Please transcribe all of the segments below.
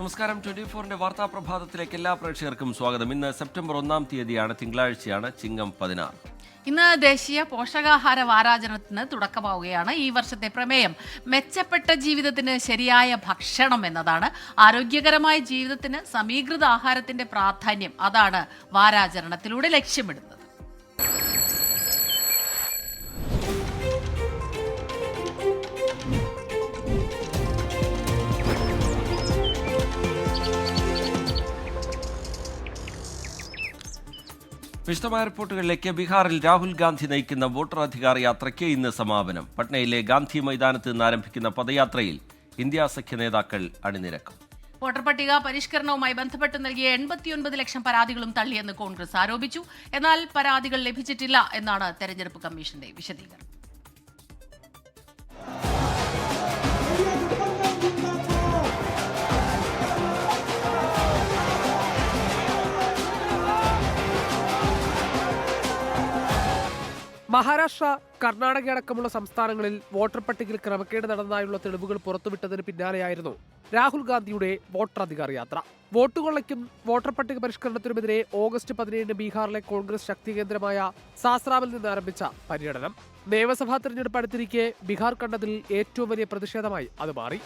നമസ്കാരം. 24-ന്റെ വാർത്താ പ്രഭാതത്തിലേക്ക് എല്ലാ പ്രേക്ഷകർക്കും സ്വാഗതം. ഇന്ന് സെപ്റ്റംബർ 1-ാം തീയതിയാണ്, തിങ്കളാഴ്ചയാണ്, ചിങ്ങം 16. ഇന്ന് ദേശീയ പോഷകാഹാര വാരാചരണത്തിന് തുടക്കമാവുകയാണ്. ഈ വർഷത്തെ പ്രമേയം മെച്ചപ്പെട്ട ജീവിതത്തിന് ശരിയായ ഭക്ഷണം എന്നതാണ്. ആരോഗ്യകരമായ ജീവിതത്തിന് സമീകൃത ആഹാരത്തിന്റെ പ്രാധാന്യം, അതാണ് വാരാചരണത്തിലൂടെ ലക്ഷ്യമിടുന്നത്. വിശദമായ റിപ്പോർട്ടുകളിലേക്ക്. ബീഹാറിൽ രാഹുൽ ഗാന്ധി നയിക്കുന്ന വോട്ടർ അധികാർ യാത്രയ്ക്ക് ഇന്ന് സമാപനം. പട്നയിലെ ഗാന്ധി മൈതാനത്ത് നിന്ന് ആരംഭിക്കുന്ന പദയാത്രയിൽ ഇന്ത്യ സഖ്യ നേതാക്കൾ അണിനിരക്കും. വോട്ടർ പട്ടിക പരിഷ്കരണവുമായി ബന്ധപ്പെട്ട് നൽകിയ 89 ലക്ഷം പരാതികളും തള്ളിയെന്ന് കോൺഗ്രസ് ആരോപിച്ചു. എന്നാൽ പരാതികൾ ലഭിച്ചിട്ടില്ല എന്നാണ് തെരഞ്ഞെടുപ്പ് കമ്മീഷന്റെ വിശദീകരണം. മഹാരാഷ്ട്ര, കർണാടക അടക്കമുള്ള സംസ്ഥാനങ്ങളിൽ വോട്ടർ പട്ടികയിൽ ക്രമക്കേട് നടന്നതായുള്ള തെളിവുകൾ പുറത്തുവിട്ടതിന് പിന്നാലെയായിരുന്നു രാഹുൽ ഗാന്ധിയുടെ വോട്ടർ അധികാർ യാത്ര. വോട്ടുകൊള്ളയ്ക്കും വോട്ടർ പട്ടിക പരിഷ്കരണത്തിനുമെതിരെ ഓഗസ്റ്റ് 17 ബീഹാറിലെ കോൺഗ്രസ് ശക്തി കേന്ദ്രമായ സാസ്രാമിൽ നിന്ന് ആരംഭിച്ച പര്യടനം. നിയമസഭാ തെരഞ്ഞെടുപ്പ് അടുത്തിരിക്കെ ബീഹാർ കണ്ടതിൽ ഏറ്റവും വലിയ പ്രതിഷേധമായി അത് മാറി.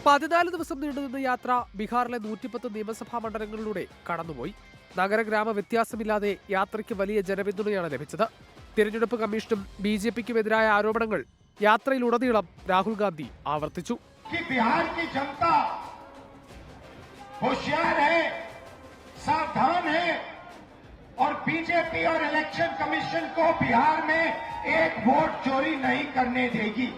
പതിനാല് ദിവസം നീണ്ടുനിന്ന യാത്ര ബീഹാറിലെ 110 നിയമസഭാ മണ്ഡലങ്ങളിലൂടെ കടന്നുപോയി. നഗരഗ്രാമ വ്യത്യാസമില്ലാതെ യാത്രയ്ക്ക് വലിയ ജനപിന്തുണയാണ് ലഭിച്ചത്. തിരഞ്ഞെടുപ്പ് കമ്മീഷനും BJPക്കും എതിരായ ആരോപണങ്ങൾ യാത്രയിലുടനീളം രാഹുൽ ഗാന്ധി ആവർത്തിച്ചു. और बीजेपी और इलेक्शन कमीशन को बिहार में एक वोट चोरी नहीं करने देगी.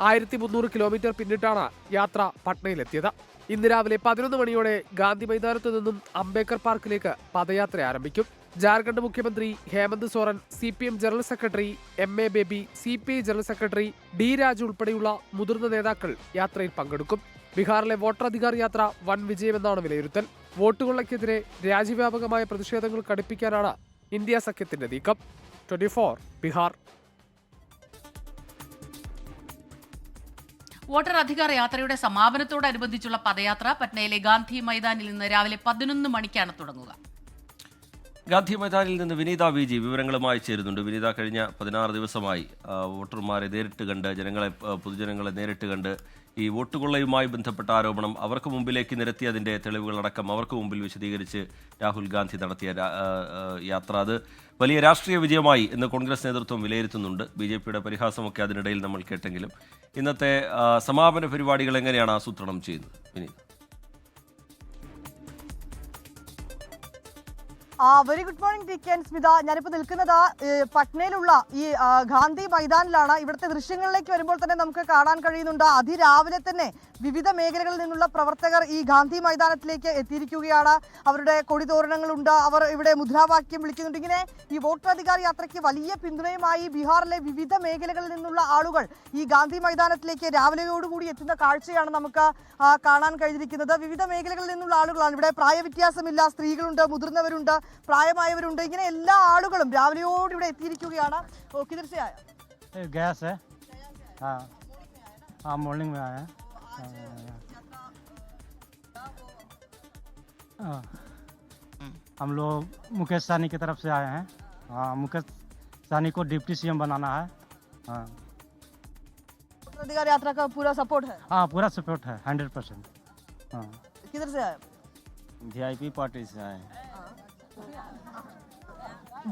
1300 കിലോമീറ്റർ പിന്നിട്ടാണ് യാത്ര പട്നയിലെത്തിയത്. ഇന്ന് രാവിലെ 11 മണിയോടെ ഗാന്ധി മൈതാനത്തു നിന്നും അംബേദ്കർ പാർക്കിലേക്ക് പദയാത്ര ആരംഭിക്കും. ജാർഖണ്ഡ് മുഖ്യമന്ത്രി Hemant Soren, CPM general secretary MA Baby, CPI general secretary D Raju ഉൾപ്പെടെയുള്ള മുതിർന്ന നേതാക്കൾ യാത്രയിൽ പങ്കെടുക്കും. ബീഹാറിലെ വോട്ടർ അധികാർ യാത്ര വൻ വിജയമെന്നാണ് വിലയിരുത്തൽ. വോട്ടുകൊള്ളയ്ക്കെതിരെ രാജ്യവ്യാപകമായ പ്രതിഷേധങ്ങൾ കടുപ്പിക്കാനാണ് ഇന്ത്യ സഖ്യത്തിന്റെ നീക്കം. 24 ബീഹാർ. വോട്ടർ അധികാർ യാത്രയുടെ സമാപനത്തോടനുബന്ധിച്ചുള്ള പദയാത്ര പട്നയിലെ ഗാന്ധി മൈതാനിൽ നിന്ന് രാവിലെ 11 മണിക്കാണ് തുടങ്ങുക. ഗാന്ധി മൈതാനിൽ നിന്ന് വിനീത VG വിവരങ്ങളുമായി ചേരുന്നുണ്ട്. വിനീത, കഴിഞ്ഞ 16 ദിവസമായി വോട്ടർമാരെ നേരിട്ട് കണ്ട്, പൊതുജനങ്ങളെ നേരിട്ട് കണ്ട് ഈ വോട്ടുകൊള്ളയുമായി ബന്ധപ്പെട്ട ആരോപണം അവർക്ക് മുമ്പിലേക്ക് നിരത്തി അതിൻ്റെ തെളിവുകളടക്കം അവർക്ക് മുമ്പിൽ വിശദീകരിച്ച് രാഹുൽ ഗാന്ധി നടത്തിയ യാത്ര, അത് വലിയ രാഷ്ട്രീയ വിജയമായി എന്ന് കോൺഗ്രസ് നേതൃത്വം വിലയിരുത്തുന്നുണ്ട്. BJPയുടെ പരിഹാസമൊക്കെ അതിനിടയിൽ നമ്മൾ കേട്ടെങ്കിലും ഇന്നത്തെ സമാപന പരിപാടികൾ എങ്ങനെയാണ് ആസൂത്രണം ചെയ്യുന്നത് Vineetha? Very good morning T K and Smitha. ഞാനിപ്പോൾ നിൽക്കുന്നത് പട്നയിലുള്ള ഈ ഗാന്ധി മൈതാനിലാണ്. ഇവിടുത്തെ ദൃശ്യങ്ങളിലേക്ക് വരുമ്പോൾ തന്നെ നമുക്ക് കാണാൻ കഴിയുന്നുണ്ട്, അതിരാവിലെ തന്നെ വിവിധ മേഖലകളിൽ നിന്നുള്ള പ്രവർത്തകർ ഈ ഗാന്ധി മൈതാനത്തിലേക്ക് എത്തിയിരിക്കുകയാണ്. അവരുടെ കൊടിതോരണങ്ങളുണ്ട്, അവർ ഇവിടെ മുദ്രാവാക്യം വിളിക്കുന്നുണ്ട്. ഇങ്ങനെ ഈ വോട്ടർ അധികാർ യാത്രയ്ക്ക് വലിയ പിന്തുണയുമായി ബീഹാറിലെ വിവിധ മേഖലകളിൽ നിന്നുള്ള ആളുകൾ ഈ ഗാന്ധി മൈതാനത്തിലേക്ക് രാവിലെയോടുകൂടി എത്തുന്ന കാഴ്ചയാണ് നമുക്ക് കാണാൻ കഴിഞ്ഞിരിക്കുന്നത്. വിവിധ മേഖലകളിൽ നിന്നുള്ള ആളുകളാണ്. ഇവിടെ പ്രായവ്യത്യാസമില്ല, സ്ത്രീകളുണ്ട്, മുതിർന്നവരുണ്ട്, പ്രായമായവരുണ്ട്. ഇങ്ങനെ എല്ലാ ആളുകളും രാവിലെയോട് ഇവിടെ എത്തിയിരിക്കുകയാണ്. किधर से आया? गया से। हाँ मॉर्निंग में आया। हम लोग मुकेश सहनी की तरफ से आए हैं। हाँ, मुकेश सहनी को डिप्टी CM बनाना है। हाँ, अधिकार यात्रा का पूरा सपोर्ट है? हाँ पूरा सपोर्ट है 100%। हाँ, किधर से आया? VIP पार्टी से आए हैं।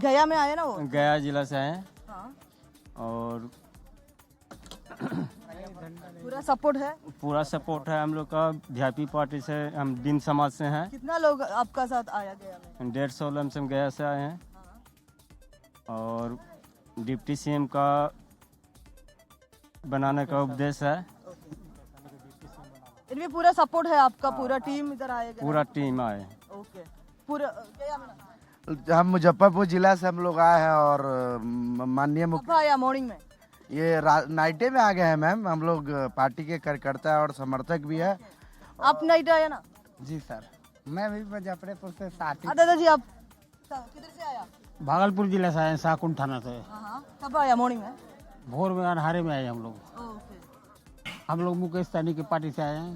गया में आए ना वो? गया जिला से आए हैं। हाँ। और पूरा सपोर्ट है? पूरा सपोर्ट है हम लोग का। VIP पार्टी से हम दिन समाज से हैं। कितना लोग आपका साथ आया गया में? 150 लमसम गया से आए हैं। और डिप्टी CM का बनाने का उद्देश्य है। इनमें पूरा सपोर्ट है आपका? पूरा टीम इधर आएगा? पूरा टीम आए। ओके। पूरा गया में? हम मुजफ्फरपुर जिला से हम लोग आए हैं और माननीय कब आया? मॉर्निंग में? ये नाइटे में आ गए हैं मैम। हम लोग पार्टी के कार्यकर्ता और समर्थक भी है। आप नाइट आया ना? जी सर, मैं भी मुजफ्फरपुर से साथी। दादाजी आप किधर से आया? भागलपुर जिला से आए हैं, शाहकुंड थाना से। कब आया मॉर्निंग में? भोर में अंधारे में आए हम लोग। हम लोग मुकेश सहनी की पार्टी से आए हैं।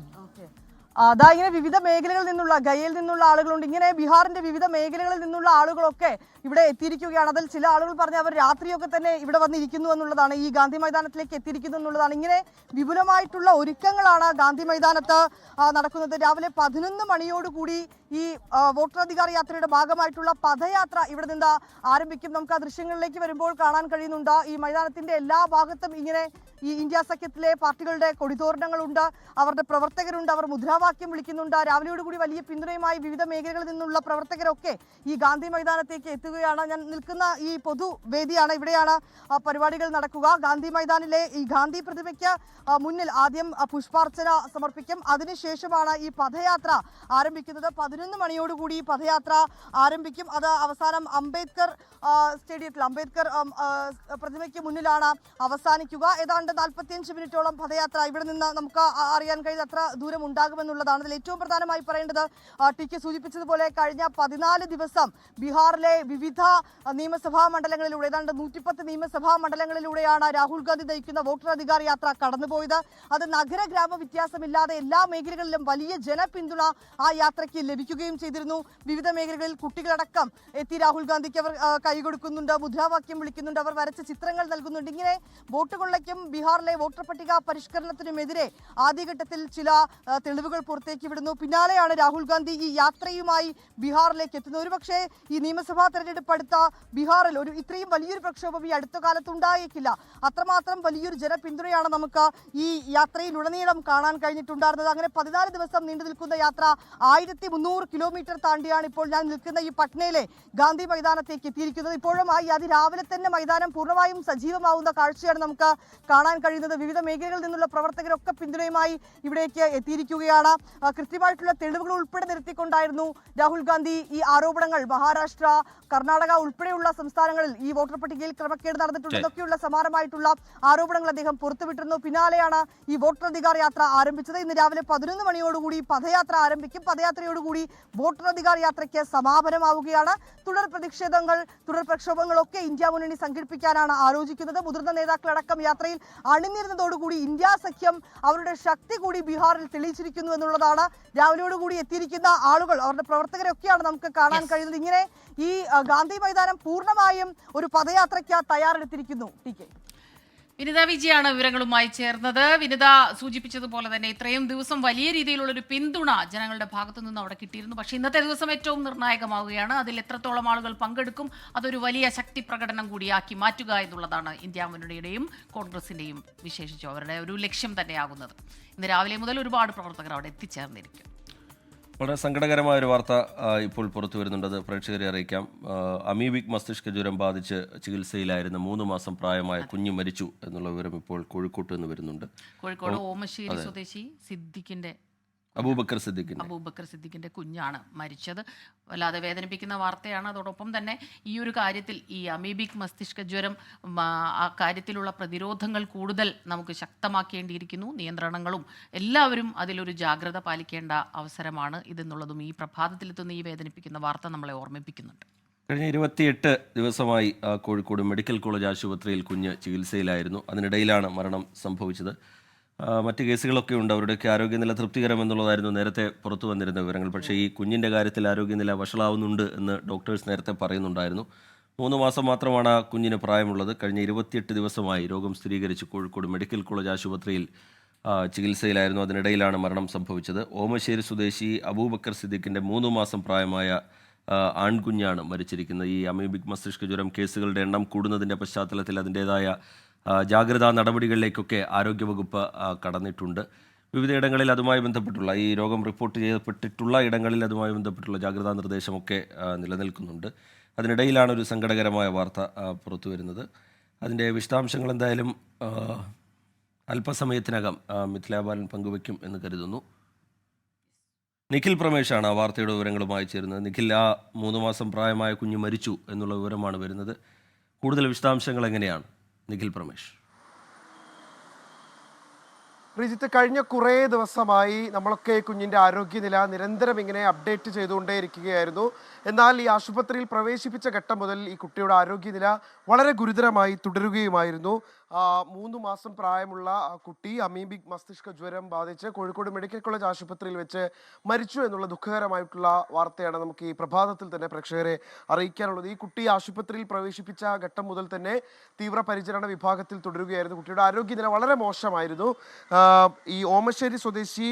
അതാ ഇങ്ങനെ വിവിധ മേഖലകളിൽ നിന്നുള്ള ഗയയിൽ നിന്നുള്ള ആളുകളുണ്ട്. ഇങ്ങനെ ബീഹാറിന്റെ വിവിധ മേഖലകളിൽ നിന്നുള്ള ആളുകളൊക്കെ ഇവിടെ എത്തിയിരിക്കുകയാണ്. അതിൽ ചില ആളുകൾ പറഞ്ഞ അവർ രാത്രിയൊക്കെ തന്നെ ഇവിടെ വന്നിരിക്കുന്നു എന്നുള്ളതാണ്, ഈ ഗാന്ധി മൈതാനത്തിലേക്ക് എത്തിയിരിക്കുന്നു എന്നുള്ളതാണ്. ഇങ്ങനെ വിപുലമായിട്ടുള്ള ഒരുക്കങ്ങളാണ് ഗാന്ധി മൈതാനത്ത് നടക്കുന്നത്. രാവിലെ 11 മണിയോടുകൂടി ഈ വോട്ടറധികാർ യാത്രയുടെ ഭാഗമായിട്ടുള്ള പദയാത്ര ഇവിടെ നിന്ന് ആരംഭിക്കും. നമുക്ക് ആ ദൃശ്യങ്ങളിലേക്ക് വരുമ്പോൾ കാണാൻ കഴിയുന്നുണ്ട്. ഈ മൈതാനത്തിന്റെ എല്ലാ ഭാഗത്തും ഇങ്ങനെ ഈ ഇന്ത്യ സഖ്യത്തിലെ പാർട്ടികളുടെ കൊടിതോരണങ്ങളുണ്ട്, അവരുടെ പ്രവർത്തകരുണ്ട്, അവർ മുദ്രാവാക്യം വിളിക്കുന്നുണ്ട്. രാവിലെയോടുകൂടി വലിയ പിന്തുണയുമായി വിവിധ മേഖലകളിൽ നിന്നുള്ള പ്രവർത്തകരൊക്കെ ഈ ഗാന്ധി മൈതാനത്തേക്ക് എത്തുകയാണ്. ഞാൻ നിൽക്കുന്ന ഈ പൊതുവേദിയാണ്, ഇവിടെയാണ് പരിപാടികൾ നടക്കുക. ഗാന്ധി മൈതാനിലെ ഈ ഗാന്ധി പ്രതിമയ്ക്ക് മുന്നിൽ ആദ്യം പുഷ്പാർച്ചന സമർപ്പിക്കും. അതിനുശേഷമാണ് ഈ പദയാത്ര ആരംഭിക്കുന്നത്. 11 മണിയോടുകൂടി ഈ പദയാത്ര ആരംഭിക്കും. അത് അവസാനം അംബേദ്കർ സ്റ്റേഡിയത്തിൽ അംബേദ്കർ പ്രതിമയ്ക്ക് മുന്നിലാണ് അവസാനിക്കുക. ഏതാണ്ട് 45 മിനിറ്റോളം പദയാത്ര ഇവിടെ നിന്ന് നമുക്ക് അറിയാൻ കഴിയുന്ന അത്ര ദൂരം ഉണ്ടാകുമെന്നുള്ളതാണ്. അതിൽ ഏറ്റവും പ്രധാനമായി പറയേണ്ടത് ടി കെ സൂചിപ്പിച്ചതുപോലെ കഴിഞ്ഞ 14 ദിവസം ബീഹാറിലെ വിവിധ നിയമസഭാ മണ്ഡലങ്ങളിലൂടെ ഏതാണ്ട് 110 നിയമസഭാ മണ്ഡലങ്ങളിലൂടെയാണ് രാഹുൽ ഗാന്ധി നയിക്കുന്ന വോട്ടർ അധികാർ യാത്ര കടന്നുപോയത്. അത് നഗര ഗ്രാമ വ്യത്യാസമില്ലാതെ എല്ലാ മേഖലകളിലും വലിയ ജനപിന്തുണ ആ യാത്രയ്ക്ക് ലഭിക്കുകയും ചെയ്തിരുന്നു. വിവിധ മേഖലകളിൽ കുട്ടികളടക്കം എത്തി രാഹുൽ ഗാന്ധിക്ക് അവർ കൈകൊടുക്കുന്നുണ്ട്, മുദ്രാവാക്യം വിളിക്കുന്നുണ്ട്, അവർ വരച്ച ചിത്രങ്ങൾ നൽകുന്നുണ്ട്. ഇങ്ങനെ വോട്ട് കൊള്ളയ്ക്കും ബീഹാറിലെ വോട്ടർ പട്ടിക പരിഷ്കരണത്തിനുമെതിരെ ആദ്യഘട്ടത്തിൽ ചില തെളിവുകൾ പുറത്തേക്ക് വിടുന്നു. പിന്നാലെയാണ് രാഹുൽ ഗാന്ധി ഈ യാത്രയുമായി ബീഹാറിലേക്ക് എത്തുന്നത്. ഒരുപക്ഷേ ഈ നിയമസഭാ തെരഞ്ഞെടുപ്പ് അടുത്ത ബീഹാറിൽ ഇത്രയും വലിയൊരു പ്രക്ഷോഭം ഈ അടുത്ത കാലത്ത് ഉണ്ടായേക്കില്ല. അത്രമാത്രം വലിയൊരു ജനപിന്തുണയാണ് നമുക്ക് ഈ യാത്രയിലുടനീളം കാണാൻ കഴിഞ്ഞിട്ടുണ്ടായിരുന്നത്. അങ്ങനെ 14 ദിവസം നീണ്ടു നിൽക്കുന്ന യാത്ര 1300 കിലോമീറ്റർ താണ്ടിയാണ് ഇപ്പോൾ ഞാൻ നിൽക്കുന്ന ഈ പട്നയിലെ ഗാന്ധി മൈതാനത്തേക്ക് എത്തിയിരിക്കുന്നത്. ഇപ്പോഴും അതിരാവിലെ തന്നെ മൈതാനം പൂർണ്ണമായും സജീവമാവുന്ന കാഴ്ചയാണ് നമുക്ക് കാണാൻ കഴിയുന്നത്. വിവിധ മേഖലകളിൽ നിന്നുള്ള പ്രവർത്തകരൊക്കെ പിന്തുണയുമായി ഇവിടേക്ക് എത്തിയിരിക്കുകയാണ്. കൃത്യമായിട്ടുള്ള തെളിവുകൾ ഉൾപ്പെടെ നിരത്തിക്കൊണ്ടായിരുന്നു രാഹുൽ ഗാന്ധി ഈ ആരോപണങ്ങൾ മഹാരാഷ്ട്ര, കർണാടക ഉൾപ്പെടെയുള്ള സംസ്ഥാനങ്ങളിൽ ഈ വോട്ടർ പട്ടികയിൽ ക്രമക്കേട് നടന്നിട്ടുണ്ട് എന്നൊക്കെയുള്ള സമാനമായിട്ടുള്ള ആരോപണങ്ങൾ അദ്ദേഹം പുറത്തുവിട്ടിരുന്നു. പിന്നാലെയാണ് ഈ വോട്ടർ അധികാർ യാത്ര ആരംഭിച്ചത്. ഇന്ന് രാവിലെ 11 മണിയോടുകൂടി പദയാത്ര ആരംഭിക്കും. പദയാത്രയോടുകൂടി വോട്ടർ അധികാർ യാത്രയ്ക്ക് സമാപനമാവുകയാണ്. തുടർ പ്രതിഷേധങ്ങൾ, തുടർ പ്രക്ഷോഭങ്ങളൊക്കെ ഇന്ത്യ മുന്നണി സംഘടിപ്പിക്കാനാണ് ആലോചിക്കുന്നത്. മുതിർന്ന നേതാക്കളടക്കം യാത്രയിൽ അണിനിരുന്നതോടുകൂടി ഇന്ത്യ സഖ്യം അവരുടെ ശക്തി കൂടി ബീഹാറിൽ തെളിയിച്ചിരിക്കുന്നു എന്നുള്ളതാണ്. രാവിലെയോടുകൂടി എത്തിയിരിക്കുന്ന ആളുകൾ, അവരുടെ പ്രവർത്തകരൊക്കെയാണ് നമുക്ക് കാണാൻ കഴിയുന്നത്. ഇങ്ങനെ ഈ ഗാന്ധി മൈതാനം പൂർണ്ണമായും ഒരു പദയാത്രയ്ക്ക് തയ്യാറെടുത്തിരിക്കുന്നു. ടി കെ വിനിത വിജയാണ് വിവരങ്ങളുമായി ചേർന്നത്. വിനിത സൂചിപ്പിച്ചതുപോലെ തന്നെ ഇത്രയും ദിവസം വലിയ രീതിയിലുള്ളൊരു പിന്തുണ ജനങ്ങളുടെ ഭാഗത്തു നിന്ന് അവിടെ കിട്ടിയിരുന്നു. പക്ഷേ ഇന്നത്തെ ദിവസം ഏറ്റവും നിർണായകമാവുകയാണ്. അതിൽ എത്രത്തോളം ആളുകൾ പങ്കെടുക്കും, അതൊരു വലിയ ശക്തി പ്രകടനം കൂടിയാക്കി മാറ്റുക എന്നുള്ളതാണ് ഇന്ത്യ മുന്നണിയുടെയും കോൺഗ്രസിന്റെയും വിശേഷിച്ചും അവരുടെ ഒരു ലക്ഷ്യം തന്നെയാകുന്നത്. ഇന്ന് രാവിലെ മുതൽ ഒരുപാട് പ്രവർത്തകർ അവിടെ എത്തിച്ചേർന്നിരിക്കും. വളരെ സങ്കടകരമായ ഒരു വാർത്ത ഇപ്പോൾ പുറത്തു വരുന്നുണ്ട്. അത് പ്രേക്ഷകരെ അറിയിക്കാം. അമീബിക് മസ്തിഷ്ക ജ്വരം ബാധിച്ച് ചികിത്സയിലായിരുന്ന 3 മാസം പ്രായമായ കുഞ്ഞ് മരിച്ചു എന്നുള്ള വിവരം ഇപ്പോൾ കോഴിക്കോട്ട് നിന്ന് വരുന്നുണ്ട്. കോഴിക്കോട് ഓമശ്ശേരി സ്വദേശി സിദ്ദിഖിന്റെ അബൂബക്കർ സിദ്ദിഖിന്റെ കുഞ്ഞാണ് മരിച്ചത്. വല്ലാതെ വേദനിപ്പിക്കുന്ന വാർത്തയാണ്. അതോടൊപ്പം തന്നെ ഈ ഒരു കാര്യത്തിൽ ഈ അമീബിക് മസ്തിഷ്ക ജ്വരം ആ കാര്യത്തിലുള്ള പ്രതിരോധങ്ങൾ കൂടുതൽ നമുക്ക് ശക്തമാക്കേണ്ടിയിരിക്കുന്നു. നിയന്ത്രണങ്ങളും എല്ലാവരും അതിലൊരു ജാഗ്രത പാലിക്കേണ്ട അവസരമാണ് ഇതെന്നുള്ളതും ഈ പ്രഭാതത്തിലെത്തുന്ന ഈ വേദനിപ്പിക്കുന്ന വാർത്ത നമ്മളെ ഓർമ്മിപ്പിക്കുന്നുണ്ട്. കഴിഞ്ഞ 28 ദിവസമായി കോഴിക്കോട് മെഡിക്കൽ കോളേജ് ആശുപത്രിയിൽ കുഞ്ഞ് ചികിത്സയിലായിരുന്നു. അതിനിടയിലാണ് മരണം സംഭവിച്ചത്. മറ്റ് കേസുകളൊക്കെ ഉണ്ട്. അവരുടെയൊക്കെ ആരോഗ്യനില തൃപ്തികരമെന്നുള്ളതായിരുന്നു നേരത്തെ പുറത്തു വന്നിരുന്ന വിവരങ്ങൾ. പക്ഷേ ഈ കുഞ്ഞിൻ്റെ കാര്യത്തിൽ ആരോഗ്യനില വഷളാവുന്നുണ്ട് എന്ന് ഡോക്ടേഴ്സ് നേരത്തെ പറയുന്നുണ്ടായിരുന്നു. 3 മാസം മാത്രമാണ് ആ കുഞ്ഞിന് പ്രായമുള്ളത്. കഴിഞ്ഞ 28 ദിവസമായി രോഗം സ്ഥിരീകരിച്ച് കോഴിക്കോട് മെഡിക്കൽ കോളേജ് ആശുപത്രിയിൽ ചികിത്സയിലായിരുന്നു. അതിനിടയിലാണ് മരണം സംഭവിച്ചത്. ഓമശ്ശേരി സ്വദേശി അബൂബക്കർ സിദ്ദിഖിൻ്റെ 3 മാസം പ്രായമായ ആൺകുഞ്ഞാണ് മരിച്ചിരിക്കുന്നത്. ഈ അമീബിക് മസ്തിഷ്ക ജ്വരം കേസുകളുടെ എണ്ണം കൂടുന്നതിൻ്റെ പശ്ചാത്തലത്തിൽ അതിൻ്റേതായ ജാഗ്രതാ നടപടികളിലേക്കൊക്കെ ആരോഗ്യവകുപ്പ് കടന്നിട്ടുണ്ട്. വിവിധയിടങ്ങളിൽ അതുമായി ബന്ധപ്പെട്ടുള്ള ഈ രോഗം റിപ്പോർട്ട് ചെയ്യപ്പെട്ടിട്ടുള്ള ഇടങ്ങളിൽ അതുമായി ബന്ധപ്പെട്ടുള്ള ജാഗ്രതാ നിർദ്ദേശമൊക്കെ നിലനിൽക്കുന്നുണ്ട്. അതിനിടയിലാണ് ഒരു സങ്കടകരമായ വാർത്ത പുറത്തു വരുന്നത്. അതിൻ്റെ വിശദാംശങ്ങൾ എന്തായാലും അല്പസമയത്തിനകം മിഥിലാബാലൻ പങ്കുവയ്ക്കും എന്ന് കരുതുന്നു. നിഖിൽ പ്രമേഷാണ് ആ വാർത്തയുടെ വിവരങ്ങളുമായി ചേരുന്നത്. നിഖിൽ, ആ 3 മാസം പ്രായമായ കുഞ്ഞ് മരിച്ചു എന്നുള്ള വിവരമാണ് വരുന്നത്. കൂടുതൽ വിശദാംശങ്ങൾ എങ്ങനെയാണ് നിഖിൽ പ്രമേഷ്? റിജിത്ത്, കഴിഞ്ഞ കുറേ ദിവസമായി നമ്മളൊക്കെ കുഞ്ഞിൻ്റെ ആരോഗ്യനില നിരന്തരം ഇങ്ങനെ അപ്ഡേറ്റ് ചെയ്തുകൊണ്ടേയിരിക്കുകയായിരുന്നു. എന്നാൽ ഈ ആശുപത്രിയിൽ പ്രവേശിപ്പിച്ച ഘട്ടം മുതൽ ഈ കുട്ടിയുടെ ആരോഗ്യനില വളരെ ഗുരുതരമായി തുടരുകയുമായിരുന്നു. 3 മാസം പ്രായമുള്ള ആ കുട്ടി അമീബിക് മസ്തിഷ്ക ജ്വരം ബാധിച്ച് കോഴിക്കോട് മെഡിക്കൽ കോളേജ് ആശുപത്രിയിൽ വെച്ച് മരിച്ചു എന്നുള്ള ദുഃഖകരമായിട്ടുള്ള വാർത്തയാണ് നമുക്ക് ഈ പ്രഭാതത്തിൽ തന്നെ പ്രേക്ഷകരെ അറിയിക്കാനുള്ളത്. ഈ കുട്ടി ആശുപത്രിയിൽ പ്രവേശിപ്പിച്ച ഘട്ടം മുതൽ തന്നെ തീവ്രപരിചരണ വിഭാഗത്തിൽ തുടരുകയായിരുന്നു. കുട്ടിയുടെ ആരോഗ്യനില വളരെ മോശമായിരുന്നു. ഈ ഓമശ്ശേരി സ്വദേശി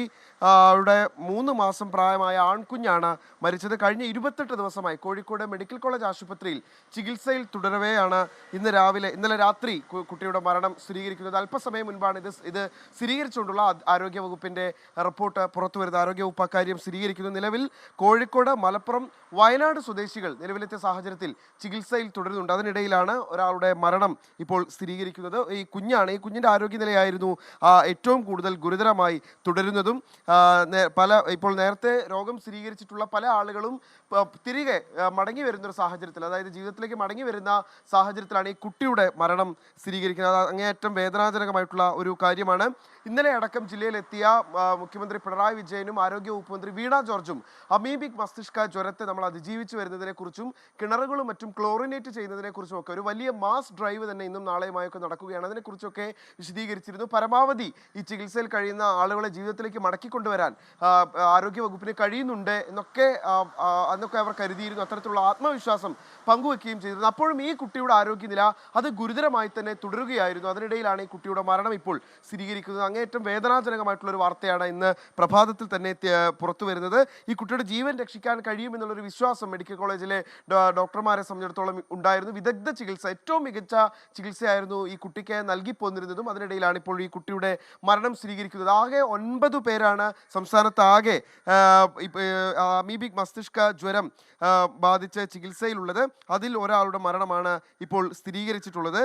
യുടെ 3 മാസം പ്രായമായ ആൺകുഞ്ഞാണ് മരിച്ചത്. കഴിഞ്ഞ 28 ദിവസമായി കോഴിക്കോട് മെഡിക്കൽ കോളേജ് ആശുപത്രിയിൽ ചികിത്സയിൽ തുടരവെയാണ് ഇന്നലെ രാത്രി കുട്ടിയുടെ മരണം സ്ഥിരീകരിക്കുന്നത്. അല്പസമയം മുൻപാണ് ഇത് സ്ഥിരീകരിച്ചുകൊണ്ടുള്ള ആരോഗ്യ വകുപ്പിന്റെ റിപ്പോർട്ട് പുറത്തു വരുന്നത്. ആരോഗ്യ വകുപ്പ് അക്കാര്യം സ്ഥിരീകരിക്കുന്നു. നിലവിൽ കോഴിക്കോട്, മലപ്പുറം, വയനാട് സ്വദേശികൾ നിലവിലത്തെ സാഹചര്യത്തിൽ ചികിത്സയിൽ തുടരുന്നുണ്ട്. അതിനിടയിലാണ് ഒരാളുടെ മരണം ഇപ്പോൾ സ്ഥിരീകരിക്കുന്നത്. ഈ കുഞ്ഞിന്റെ ആരോഗ്യനിലയായിരുന്നു ഏറ്റവും കൂടുതൽ ഗുരുതരമായി തുടരുന്നതും. ഇപ്പോൾ നേരത്തെ രോഗം സ്ഥിരീകരിച്ചിട്ടുള്ള പല ആളുകളും തിരികെ മടങ്ങി വരുന്ന ഒരു സാഹചര്യത്തിൽ, അതായത് ജീവിതത്തിലേക്ക് മടങ്ങി വരുന്ന സാഹചര്യത്തിലാണ് ഈ കുട്ടിയുടെ മരണം സ്ഥിരീകരിക്കുന്നത്. അത് അങ്ങേയറ്റം വേദനാജനകമായിട്ടുള്ള ഒരു കാര്യമാണ്. ഇന്നലെ അടക്കം ജില്ലയിലെത്തിയ മുഖ്യമന്ത്രി പിണറായി വിജയനും ആരോഗ്യ വകുപ്പ് മന്ത്രി വീണ ജോർജും അമീബിക് മസ്തിഷ്ക ജ്വരത്തെ നമ്മൾ അതിജീവിച്ചു വരുന്നതിനെ കുറിച്ചും കിണറുകളും മറ്റും ക്ലോറിനേറ്റ് ചെയ്യുന്നതിനെ കുറിച്ചും ഒക്കെ ഒരു വലിയ മാസ് ഡ്രൈവ് തന്നെ ഇന്നും നാളെയുമായൊക്കെ നടക്കുകയാണ്. അതിനെക്കുറിച്ചൊക്കെ വിശദീകരിച്ചിരുന്നു. പരമാവധി ഈ ചികിത്സയിൽ കഴിയുന്ന ആളുകളെ ജീവിതത്തിലേക്ക് മടക്കിക്കൊണ്ടുവരാൻ ആരോഗ്യ വകുപ്പിന് കഴിയുന്നുണ്ട് എന്നൊക്കെ അവർ കരുതിയിരുന്നു. അത്തരത്തിലുള്ള ആത്മവിശ്വാസം പങ്കുവെക്കുകയും ചെയ്തിരുന്നു. അപ്പോഴും ഈ കുട്ടിയുടെ ആരോഗ്യനില അത് ഗുരുതരമായി തന്നെ തുടരുകയായിരുന്നു. അതിനിടയിലാണ് ഈ കുട്ടിയുടെ മരണം ഇപ്പോൾ സ്ഥിരീകരിക്കുന്നത്. അങ്ങേയറ്റം വേദനാജനകമായിട്ടുള്ള ഒരു വാർത്തയാണ് ഇന്ന് പ്രഭാതത്തിൽ തന്നെ പുറത്തു വരുന്നത്. ഈ കുട്ടിയുടെ ജീവൻ രക്ഷിക്കാൻ കഴിയുമെന്നുള്ളൊരു വിശ്വാസം മെഡിക്കൽ കോളേജിലെ ഡോക്ടർമാരെ സംബന്ധിച്ചിടത്തോളം ഉണ്ടായിരുന്നു. വിദഗ്ധ ചികിത്സ, ഏറ്റവും മികച്ച ചികിത്സയായിരുന്നു ഈ കുട്ടിക്ക് നൽകി പോന്നിരുന്നതും. അതിനിടയിലാണ് ഇപ്പോൾ ഈ കുട്ടിയുടെ മരണം സ്ഥിരീകരിക്കുന്നത്. ആകെ 9 പേരാണ് സംസ്ഥാനത്ത് ആകെ അമീബിക് മസ്തിഷ്ക ജ്വരം ബാധിച്ച് ചികിത്സയിലുള്ളത്. അതിൽ ഒരാളുടെ മരണമാണ് ഇപ്പോൾ സ്ഥിരീകരിച്ചിട്ടുള്ളത്.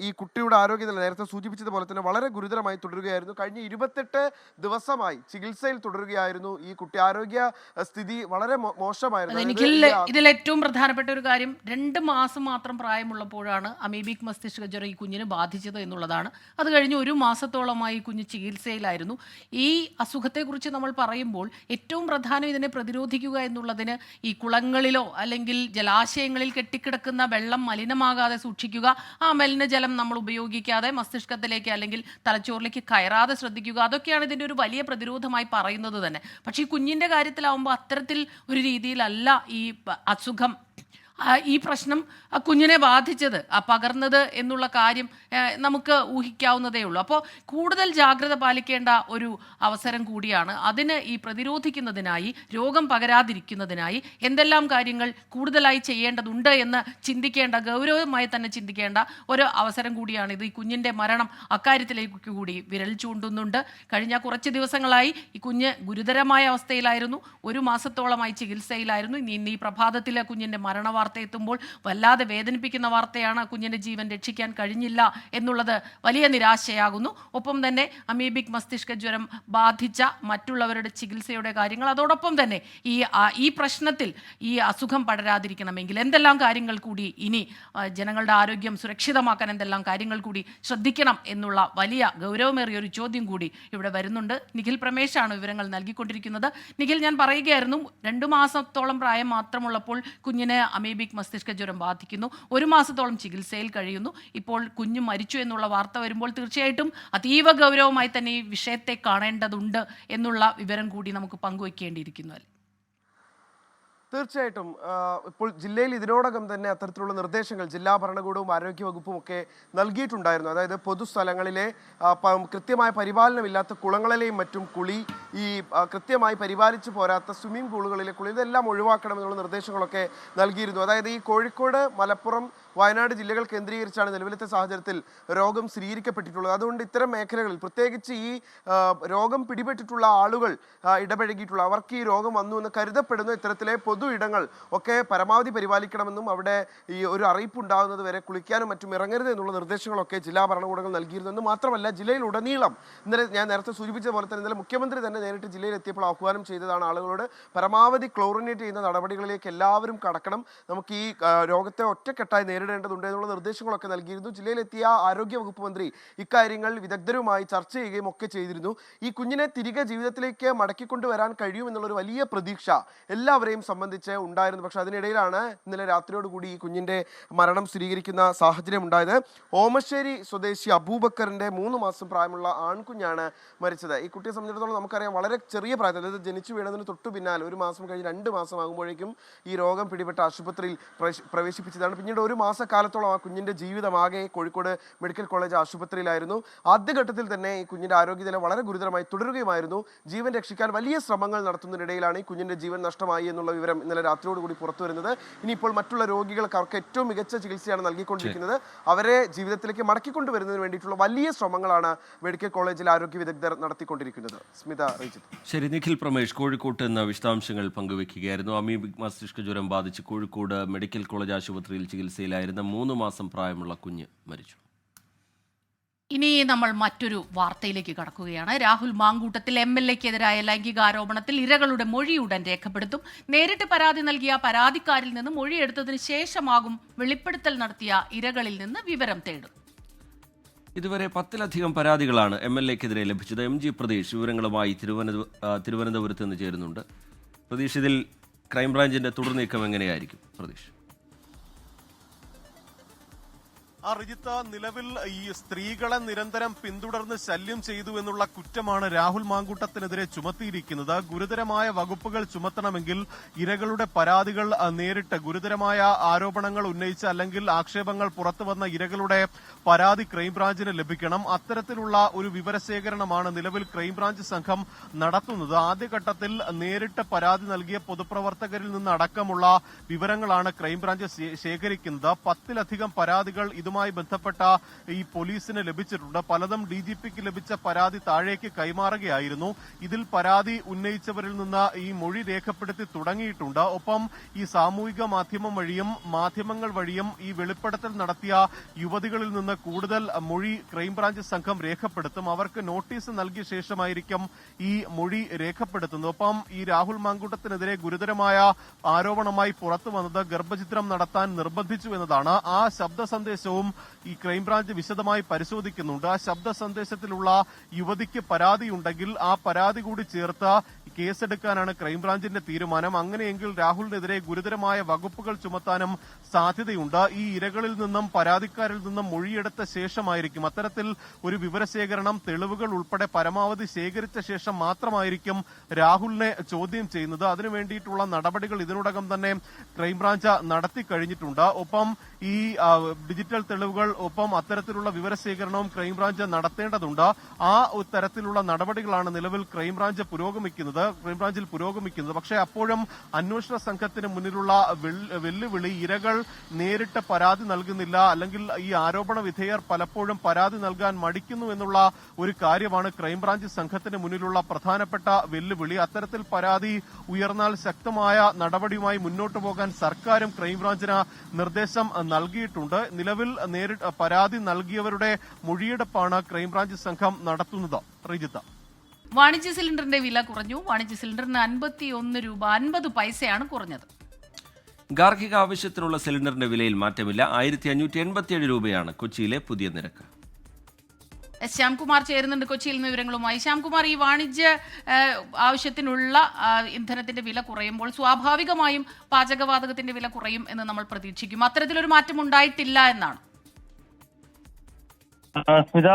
ഈ കുട്ടിയുടെ ആരോഗ്യനില നേരത്തെ സൂചിപ്പിച്ചതുപോലെ തന്നെ വളരെ ഗുരുതരമായി തുടരുകയായിരുന്നു. കഴിഞ്ഞ 28 ദിവസമായി ചികിത്സയിൽ തുടരുകയായിരുന്നു ഈ കുട്ടി. ആരോഗ്യ സ്ഥിതി വളരെ മോശമായിരുന്നു. ഇതിൽ ഏറ്റവും പ്രധാനപ്പെട്ട ഒരു കാര്യം, 2 മാസം മാത്രം പ്രായമുള്ളപ്പോഴാണ് അമീബിക് മസ്തിഷ്ക ജ്വരം ഈ കുഞ്ഞിന് ബാധിച്ചത് എന്നുള്ളതാണ്. അത് കഴിഞ്ഞ് 1 മാസത്തോളമായി കുഞ്ഞ് ചികിത്സയിലായിരുന്നു. ഈ അസുഖത്തെക്കുറിച്ച് നമ്മൾ പറയുമ്പോൾ ഏറ്റവും പ്രധാനം ഇതിനെ പ്രതിരോധിക്കുക എന്നുള്ളതിന് ഈ കുളങ്ങളിലോ അല്ലെങ്കിൽ ജലാശയങ്ങളിൽ കെട്ടിക്കിടക്കുന്ന വെള്ളം മലിനമാകാതെ സൂക്ഷിക്കുക, ആ മലിനജലം നമ്മൾ ഉപയോഗിക്കാതെ മസ്തിഷ്കത്തിലേക്ക് അല്ലെങ്കിൽ തലച്ചോറിലേക്ക് കയറാതെ ശ്രദ്ധിക്കുക, അതൊക്കെയാണ് ഇതിൻ്റെ ഒരു വലിയ പ്രതിരോധമായി പറയുന്നത് തന്നെ. പക്ഷേ ഈ കുഞ്ഞിൻ്റെ കാര്യത്തിലാവുമ്പോൾ അത്തരത്തിൽ ഒരു രീതിയിലല്ല ഈ അസുഖം, ഈ പ്രശ്നം കുഞ്ഞിനെ ബാധിച്ചത്, പകർന്നത് എന്നുള്ള കാര്യം നമുക്ക് ഊഹിക്കാവുന്നതേ ഉള്ളൂ. അപ്പോൾ കൂടുതൽ ജാഗ്രത പാലിക്കേണ്ട ഒരു അവസരം കൂടിയാണ്. അതിന് ഈ പ്രതിരോധിക്കുന്നതിനായി, രോഗം പകരാതിരിക്കുന്നതിനായി എന്തെല്ലാം കാര്യങ്ങൾ കൂടുതലായി ചെയ്യേണ്ടതുണ്ട് എന്ന് ചിന്തിക്കേണ്ട, ഗൗരവമായി തന്നെ ചിന്തിക്കേണ്ട ഒരു അവസരം കൂടിയാണ് ഇത്. ഈ കുഞ്ഞിൻ്റെ മരണം അക്കാര്യത്തിലേക്ക് കൂടി വിരൽ ചൂണ്ടുന്നുണ്ട്. കഴിഞ്ഞ കുറച്ച് ദിവസങ്ങളായി ഈ കുഞ്ഞ് ഗുരുതരമായ അവസ്ഥയിലായിരുന്നു. 1 മാസത്തോളമായി ചികിത്സയിലായിരുന്നു. ഇന്ന് ഈ പ്രഭാതത്തിലെ കുഞ്ഞിൻ്റെ മരണവാർത്ത എത്തുമ്പോൾ വല്ലാതെ വേദനിപ്പിക്കുന്ന വാർത്തയാണ്. കുഞ്ഞിൻ്റെ ജീവൻ രക്ഷിക്കാൻ കഴിഞ്ഞില്ല എന്നുള്ളത് വലിയ നിരാശയാകുന്നു. ഒപ്പം തന്നെ അമീബിക് മസ്തിഷ്ക ജ്വരം ബാധിച്ച മറ്റുള്ളവരുടെ ചികിത്സയുടെ കാര്യങ്ങൾ, അതോടൊപ്പം തന്നെ ഈ പ്രശ്നത്തിൽ ഈ അസുഖം പടരാതിരിക്കണമെങ്കിൽ എന്തെല്ലാം കാര്യങ്ങൾ കൂടി ഇനി ജനങ്ങളുടെ ആരോഗ്യം സുരക്ഷിതമാക്കാൻ എന്തെല്ലാം കാര്യങ്ങൾ കൂടി ശ്രദ്ധിക്കണം എന്നുള്ള വലിയ ഗൗരവമേറിയ ഒരു ചോദ്യം കൂടി ഇവിടെ വരുന്നുണ്ട്. നിഖിൽ പ്രമേശാണ് വിവരങ്ങൾ നൽകിക്കൊണ്ടിരിക്കുന്നത്. നിഖിൽ, ഞാൻ പറയുകയായിരുന്നു, 2 മാസത്തോളം പ്രായം മാത്രമുള്ളപ്പോൾ കുഞ്ഞിന് അമീബിക് മസ്തിഷ്ക ജ്വരം ബാധിക്കുന്നു. 1 മാസത്തോളം ചികിത്സയിൽ കഴിയുന്നു. ഇപ്പോൾ കുഞ്ഞ് മരിച്ചു എന്നുള്ള വാർത്ത വരുമ്പോൾ തീർച്ചയായിട്ടും അതീവ ഗൗരവമായി തന്നെ ഈ വിഷയത്തെ കാണേണ്ടതുണ്ട് എന്നുള്ള വിവരം കൂടി നമുക്ക് പങ്കുവയ്ക്കേണ്ടിയിരിക്കുന്നു അല്ലേ? തീർച്ചയായിട്ടും. ഇപ്പോൾ ജില്ലയിൽ ഇതിനോടകം തന്നെ അത്തരത്തിലുള്ള നിർദ്ദേശങ്ങൾ ജില്ലാ ഭരണകൂടവും ആരോഗ്യ വകുപ്പും ഒക്കെ നൽകിയിട്ടുണ്ടായിരുന്നു. അതായത് പൊതുസ്ഥലങ്ങളിലെ കൃത്യമായ പരിപാലനമില്ലാത്ത കുളങ്ങളിലെയും മറ്റും കുളി, ഈ കൃത്യമായി പരിപാലിച്ചു പോരാത്ത സ്വിമ്മിംഗ് പൂളുകളിലെ കുളി, ഇതെല്ലാം ഒഴിവാക്കണമെന്നുള്ള നിർദ്ദേശങ്ങളൊക്കെ നൽകിയിരുന്നു. അതായത് ഈ കോഴിക്കോട്, മലപ്പുറം, വയനാട് ജില്ലകൾ കേന്ദ്രീകരിച്ചാണ് നിലവിലത്തെ സാഹചര്യത്തിൽ രോഗം സ്ഥിരീകരിക്കപ്പെട്ടിട്ടുള്ളത്. അതുകൊണ്ട് ഇത്തരം മേഖലകളിൽ, പ്രത്യേകിച്ച് ഈ രോഗം പിടിപെട്ടിട്ടുള്ള ആളുകൾ ഇടപഴകിയിട്ടുള്ള, അവർക്ക് ഈ രോഗം വന്നു എന്ന് കരുതപ്പെടുന്ന ഇത്തരത്തിലെ പൊതു ഇടങ്ങൾ ഒക്കെ പരമാവധി പരിപാലിക്കണമെന്നും അവിടെ ഈ ഒരു അറിയിപ്പ് ഉണ്ടാകുന്നത് വരെ കുളിക്കാനും മറ്റും ഇറങ്ങരുത് എന്നുള്ള നിർദ്ദേശങ്ങളൊക്കെ ജില്ലാ ഭരണകൂടങ്ങൾ നൽകിയിരുന്നെന്ന് മാത്രമല്ല, ജില്ലയിലുടനീളം ഇന്നലെ ഞാൻ നേരത്തെ സൂചിപ്പിച്ച പോലെ തന്നെ ഇന്നലെ മുഖ്യമന്ത്രി തന്നെ നേരിട്ട് ജില്ലയിലെത്തിയപ്പോൾ ആഹ്വാനം ചെയ്തതാണ് ആളുകളോട് പരമാവധി ക്ലോറിനേറ്റ് ചെയ്യുന്ന നടപടികളിലേക്ക് എല്ലാവരും കടക്കണം. നമുക്ക് ഈ രോഗത്തെ ഒറ്റക്കെട്ടായി നേരിടേണ്ടതുണ്ട് എന്നുള്ള നിർദ്ദേശങ്ങളൊക്കെ നൽകിയിരുന്നു. ജില്ലയിലെത്തിയ ആരോഗ്യ വകുപ്പ് മന്ത്രി ഇക്കാര്യങ്ങൾ വിദഗ്ധരുമായി ചർച്ച ചെയ്യുകയും ഒക്കെ ചെയ്തിരുന്നു. ഈ കുഞ്ഞിനെ തിരികെ ജീവിതത്തിലേക്ക് മടക്കിക്കൊണ്ടുവരാൻ കഴിയുമെന്നുള്ളൊരു വലിയ പ്രതീക്ഷ എല്ലാവരെയും സംബന്ധിച്ച് ഉണ്ടായിരുന്നു. പക്ഷെ അതിനിടയിലാണ് ഇന്നലെ രാത്രിയോടുകൂടി ഈ കുഞ്ഞിൻ്റെ മരണം സ്ഥിരീകരിക്കുന്ന സാഹചര്യം ഉണ്ടായത്. ഓമശ്ശേരി സ്വദേശി അബൂബക്കറിൻ്റെ 3 മാസം പ്രായമുള്ള ആൺകുഞ്ഞാണ് മരിച്ചത്. ഈ കുട്ടിയെ സംബന്ധിച്ചിടത്തോളം നമുക്കറിയാം വളരെ ചെറിയ പ്രായത്തിൽ, അതായത് ജനിച്ചു വീണതിന് തൊട്ടു പിന്നാലെ 1 മാസം കഴിഞ്ഞ് 2 മാസം ആകുമ്പോഴേക്കും ഈ രോഗം പിടിപെട്ട ആശുപത്രിയിൽ പ്രവേശിപ്പിച്ചതാണ്. പിന്നീട് 1 മാസക്കാലത്തോളം ആ കുഞ്ഞിൻ്റെ ജീവിതമാകെ കോഴിക്കോട് മെഡിക്കൽ കോളേജ് ആശുപത്രിയിലായിരുന്നു. ആദ്യഘട്ടത്തിൽ തന്നെ ഈ കുഞ്ഞിൻ്റെ ആരോഗ്യനില വളരെ ഗുരുതരമായി തുടരുകയുമായിരുന്നു. ജീവൻ രക്ഷിക്കാൻ വലിയ ശ്രമങ്ങൾ നടത്തുന്നതിനിടയിലാണ് ഈ കുഞ്ഞിൻ്റെ ജീവൻ നഷ്ടമായി എന്നുള്ള വിവരം ഇന്നലെ രാത്രിയോടുകൂടി പുറത്തു വരുന്നത്. ഇനിയിപ്പോൾ മറ്റുള്ള രോഗികൾക്ക് അവർക്ക് ഏറ്റവും മികച്ച ചികിത്സയാണ് നൽകിക്കൊണ്ടിരിക്കുന്നത്. അവരെ ജീവിതത്തിലേക്ക് മടക്കിക്കൊണ്ടുവരുന്നതിന് വേണ്ടിയിട്ടുള്ള വലിയ ശ്രമങ്ങളാണ് മെഡിക്കൽ കോളേജിൽ ആരോഗ്യ വിദഗ്ധർ നടത്തിക്കൊണ്ടിരിക്കുന്നത്. സ്മിത, റീജിത്ത്. ശരി, നിഖിൽ പ്രമേഷ് കോഴിക്കോട്ട് എന്ന വിശദാംശങ്ങൾ പങ്കുവെക്കുകയായിരുന്നു. അമീബിക് മസ്തിഷ്ക ജ്വരം ബാധിച്ച് കോഴിക്കോട് മെഡിക്കൽ കോളേജ് ആശുപത്രിയിൽ ചികിത്സയിലായിരുന്ന 3 മാസം പ്രായമുള്ള കുഞ്ഞ് മരിച്ചു. ഇനി നമ്മൾ മറ്റൊരു വാർത്തയിലേക്ക് കടക്കുകയാണ്. രാഹുൽ മാങ്കൂട്ടത്തിൽ MLA-ക്കെതിരായ ലൈംഗികാരോപണത്തിൽ ഇരകളുടെ മൊഴി ഉടൻ രേഖപ്പെടുത്തും. നേരിട്ട് പരാതി നൽകിയ പരാതിക്കാരിൽ നിന്ന് മൊഴിയെടുത്തതിന് ശേഷമാകും വെളിപ്പെടുത്തൽ നടത്തിയ ഇരകളിൽ നിന്ന് വിവരം തേടും. ഇതുവരെ 10-ലധികം പരാതികളാണ് MLA-ക്കെതിരെ ലഭിച്ചത്. MG പ്രതീഷ് വിവരങ്ങളുമായി തിരുവനന്തപുരത്ത് നിന്ന് ചേരുന്നുണ്ട്. പ്രതീഷ്, ഇതിൽ ക്രൈംബ്രാഞ്ചിന്റെ തുടർ നീക്കം എങ്ങനെയായിരിക്കും? പ്രതീഷ്. റിജിത്ത്, നിലവിൽ ഈ സ്ത്രീകളെ നിരന്തരം പിന്തുടർന്ന് ശല്യം ചെയ്തു എന്നുള്ള കുറ്റമാണ് രാഹുൽ മാങ്കൂട്ടത്തിനെതിരെ ചുമത്തിയിരിക്കുന്നത്. ഗുരുതരമായ വകുപ്പുകൾ ചുമത്തണമെങ്കിൽ ഇരകളുടെ പരാതികൾ നേരിട്ട് ഗുരുതരമായ ആരോപണങ്ങൾ ഉന്നയിച്ച അല്ലെങ്കിൽ ആക്ഷേപങ്ങൾ പുറത്തു വന്ന ഇരകളുടെ പരാതി ക്രൈംബ്രാഞ്ചിന് ലഭിക്കണം. അത്തരത്തിലുള്ള ഒരു വിവരശേഖരണമാണ് നിലവിൽ ക്രൈംബ്രാഞ്ച് സംഘം നടത്തുന്നത്. ആദ്യഘട്ടത്തിൽ നേരിട്ട് പരാതി നൽകിയ പൊതുപ്രവർത്തകരിൽ നിന്ന് അടക്കമുള്ള വിവരങ്ങളാണ് ക്രൈംബ്രാഞ്ച് ശേഖരിക്കുന്നത്. 10-ലധികം പരാതികൾ ഇതുമായി ബന്ധപ്പെട്ട ഈ പോലീസിന് ലഭിച്ചിട്ടുണ്ട്. പലതും DGPക്ക് ലഭിച്ച പരാതി താഴേക്ക് കൈമാറുകയായിരുന്നു. ഇതിൽ പരാതി ഉന്നയിച്ചവരിൽ നിന്ന് ഈ മൊഴി രേഖപ്പെടുത്തി തുടങ്ങിയിട്ടുണ്ട്. ഒപ്പം ഈ സാമൂഹിക മാധ്യമങ്ങൾ വഴിയും ഈ വെളിപ്പെടുത്തൽ നടത്തിയ യുവതികളിൽ നിന്ന് കൂടുതൽ മൊഴി ക്രൈംബ്രാഞ്ച് സംഘം രേഖപ്പെടുത്തും. അവർക്ക് നോട്ടീസ് നൽകിയ ശേഷമായിരിക്കും ഈ മൊഴി രേഖപ്പെടുത്തുന്നത്. ഒപ്പം ഈ രാഹുൽ മാങ്കൂട്ടത്തിനെതിരെ ഗുരുതരമായ ആരോപണമായി പുറത്തു വന്നത് ഗർഭചിത്രം നടത്താൻ നിർബന്ധിച്ചു എന്നതാണ്. ആ ശബ്ദ സന്ദേശവും ഈ ക്രൈംബ്രാഞ്ച് വിശദമായി പരിശോധിക്കുന്നുണ്ട്. ആ ശബ്ദ സന്ദേശത്തിലുള്ള യുവതിക്ക് പരാതിയുണ്ടെങ്കിൽ ആ പരാതി കൂടി ചേർത്ത് കേസെടുക്കാനാണ് ക്രൈംബ്രാഞ്ചിന്റെ തീരുമാനം. അങ്ങനെയെങ്കിൽ രാഹുലിനെതിരെ ഗുരുതരമായ വകുപ്പുകൾ ചുമത്താനും സാധ്യതയുണ്ട്. ഈ ഇരകളിൽ നിന്നും പരാതിക്കാരിൽ നിന്നും മൊഴിയെടുത്ത ശേഷമായിരിക്കും അത്തരത്തിൽ ഒരു വിവരശേഖരണം, തെളിവുകൾ ഉൾപ്പെടെ പരമാവധി ശേഖരിച്ച ശേഷം മാത്രമായിരിക്കും രാഹുലിനെ ചോദ്യം ചെയ്യുന്നത്. അതിനുവേണ്ടിയിട്ടുള്ള നടപടികൾ ഇതിനോടകം തന്നെ ക്രൈംബ്രാഞ്ച് നടത്തി കഴിഞ്ഞിട്ടുണ്ട്. ഒപ്പം ഈ ഡിജിറ്റൽ തെളിവുകൾ, ഒപ്പം അത്തരത്തിലുള്ള വിവരശേഖരണവും ക്രൈംബ്രാഞ്ച് നടത്തേണ്ടതുണ്ട്. ആ തരത്തിലുള്ള നടപടികളാണ് നിലവിൽ ക്രൈംബ്രാഞ്ചിൽ പുരോഗമിക്കുന്നത്. പക്ഷേ അപ്പോഴും അന്വേഷണ സംഘത്തിന് മുന്നിലുള്ള വെല്ലുവിളി ഇരകൾ നേരിട്ട് പരാതി നൽകുന്നില്ല, അല്ലെങ്കിൽ ഈ ആരോപണ വിധേയർ പലപ്പോഴും പരാതി നൽകാൻ മടിക്കുന്നു എന്നുള്ള ഒരു കാര്യമാണ് ക്രൈംബ്രാഞ്ച് സംഘത്തിന് മുന്നിലുള്ള പ്രധാനപ്പെട്ട വെല്ലുവിളി. അത്തരത്തിൽ പരാതി ഉയർന്നാൽ ശക്തമായ നടപടിയുമായി മുന്നോട്ടു പോകാൻ സർക്കാരും ക്രൈംബ്രാഞ്ചിന് നിർദ്ദേശം നൽകിയിട്ടുണ്ട്. നിലവിൽ നേരിട്ട് പരാതി നൽകിയവരുടെ മൊഴിയെടുപ്പാണ് ക്രൈംബ്രാഞ്ച് സംഘം നടത്തുന്നത്. റിജിത്ത, വാണിജ്യ സിലിണ്ടറിന്റെ വില കുറഞ്ഞു. വാണിജ്യ സിലിണ്ടറിന് 51 രൂപ 50 പൈസയാണ് കുറഞ്ഞത്. ഗാർഹിക ആവശ്യത്തിനുള്ള സിലിണ്ടറിന്റെ വിലയിൽ മാറ്റമില്ല. 1587 രൂപയാണ് കൊച്ചിയിലെ പുതിയ നിരക്ക്. ശ്യാംകുമാർ ചേരുന്നുണ്ട് കൊച്ചിയിൽ നിന്ന് വിവരങ്ങളുമായി. ശ്യാംകുമാർ, ഈ വാണിജ്യ ആവശ്യത്തിനുള്ള ഇന്ധനത്തിന്റെ വില കുറയുമ്പോൾ സ്വാഭാവികമായും പാചകവാതകത്തിന്റെ വില കുറയും എന്ന് നമ്മൾ പ്രതീക്ഷിക്കും. അത്തരത്തിലൊരു മാറ്റം ഉണ്ടായിട്ടില്ല എന്നാണ്. സ്മിത,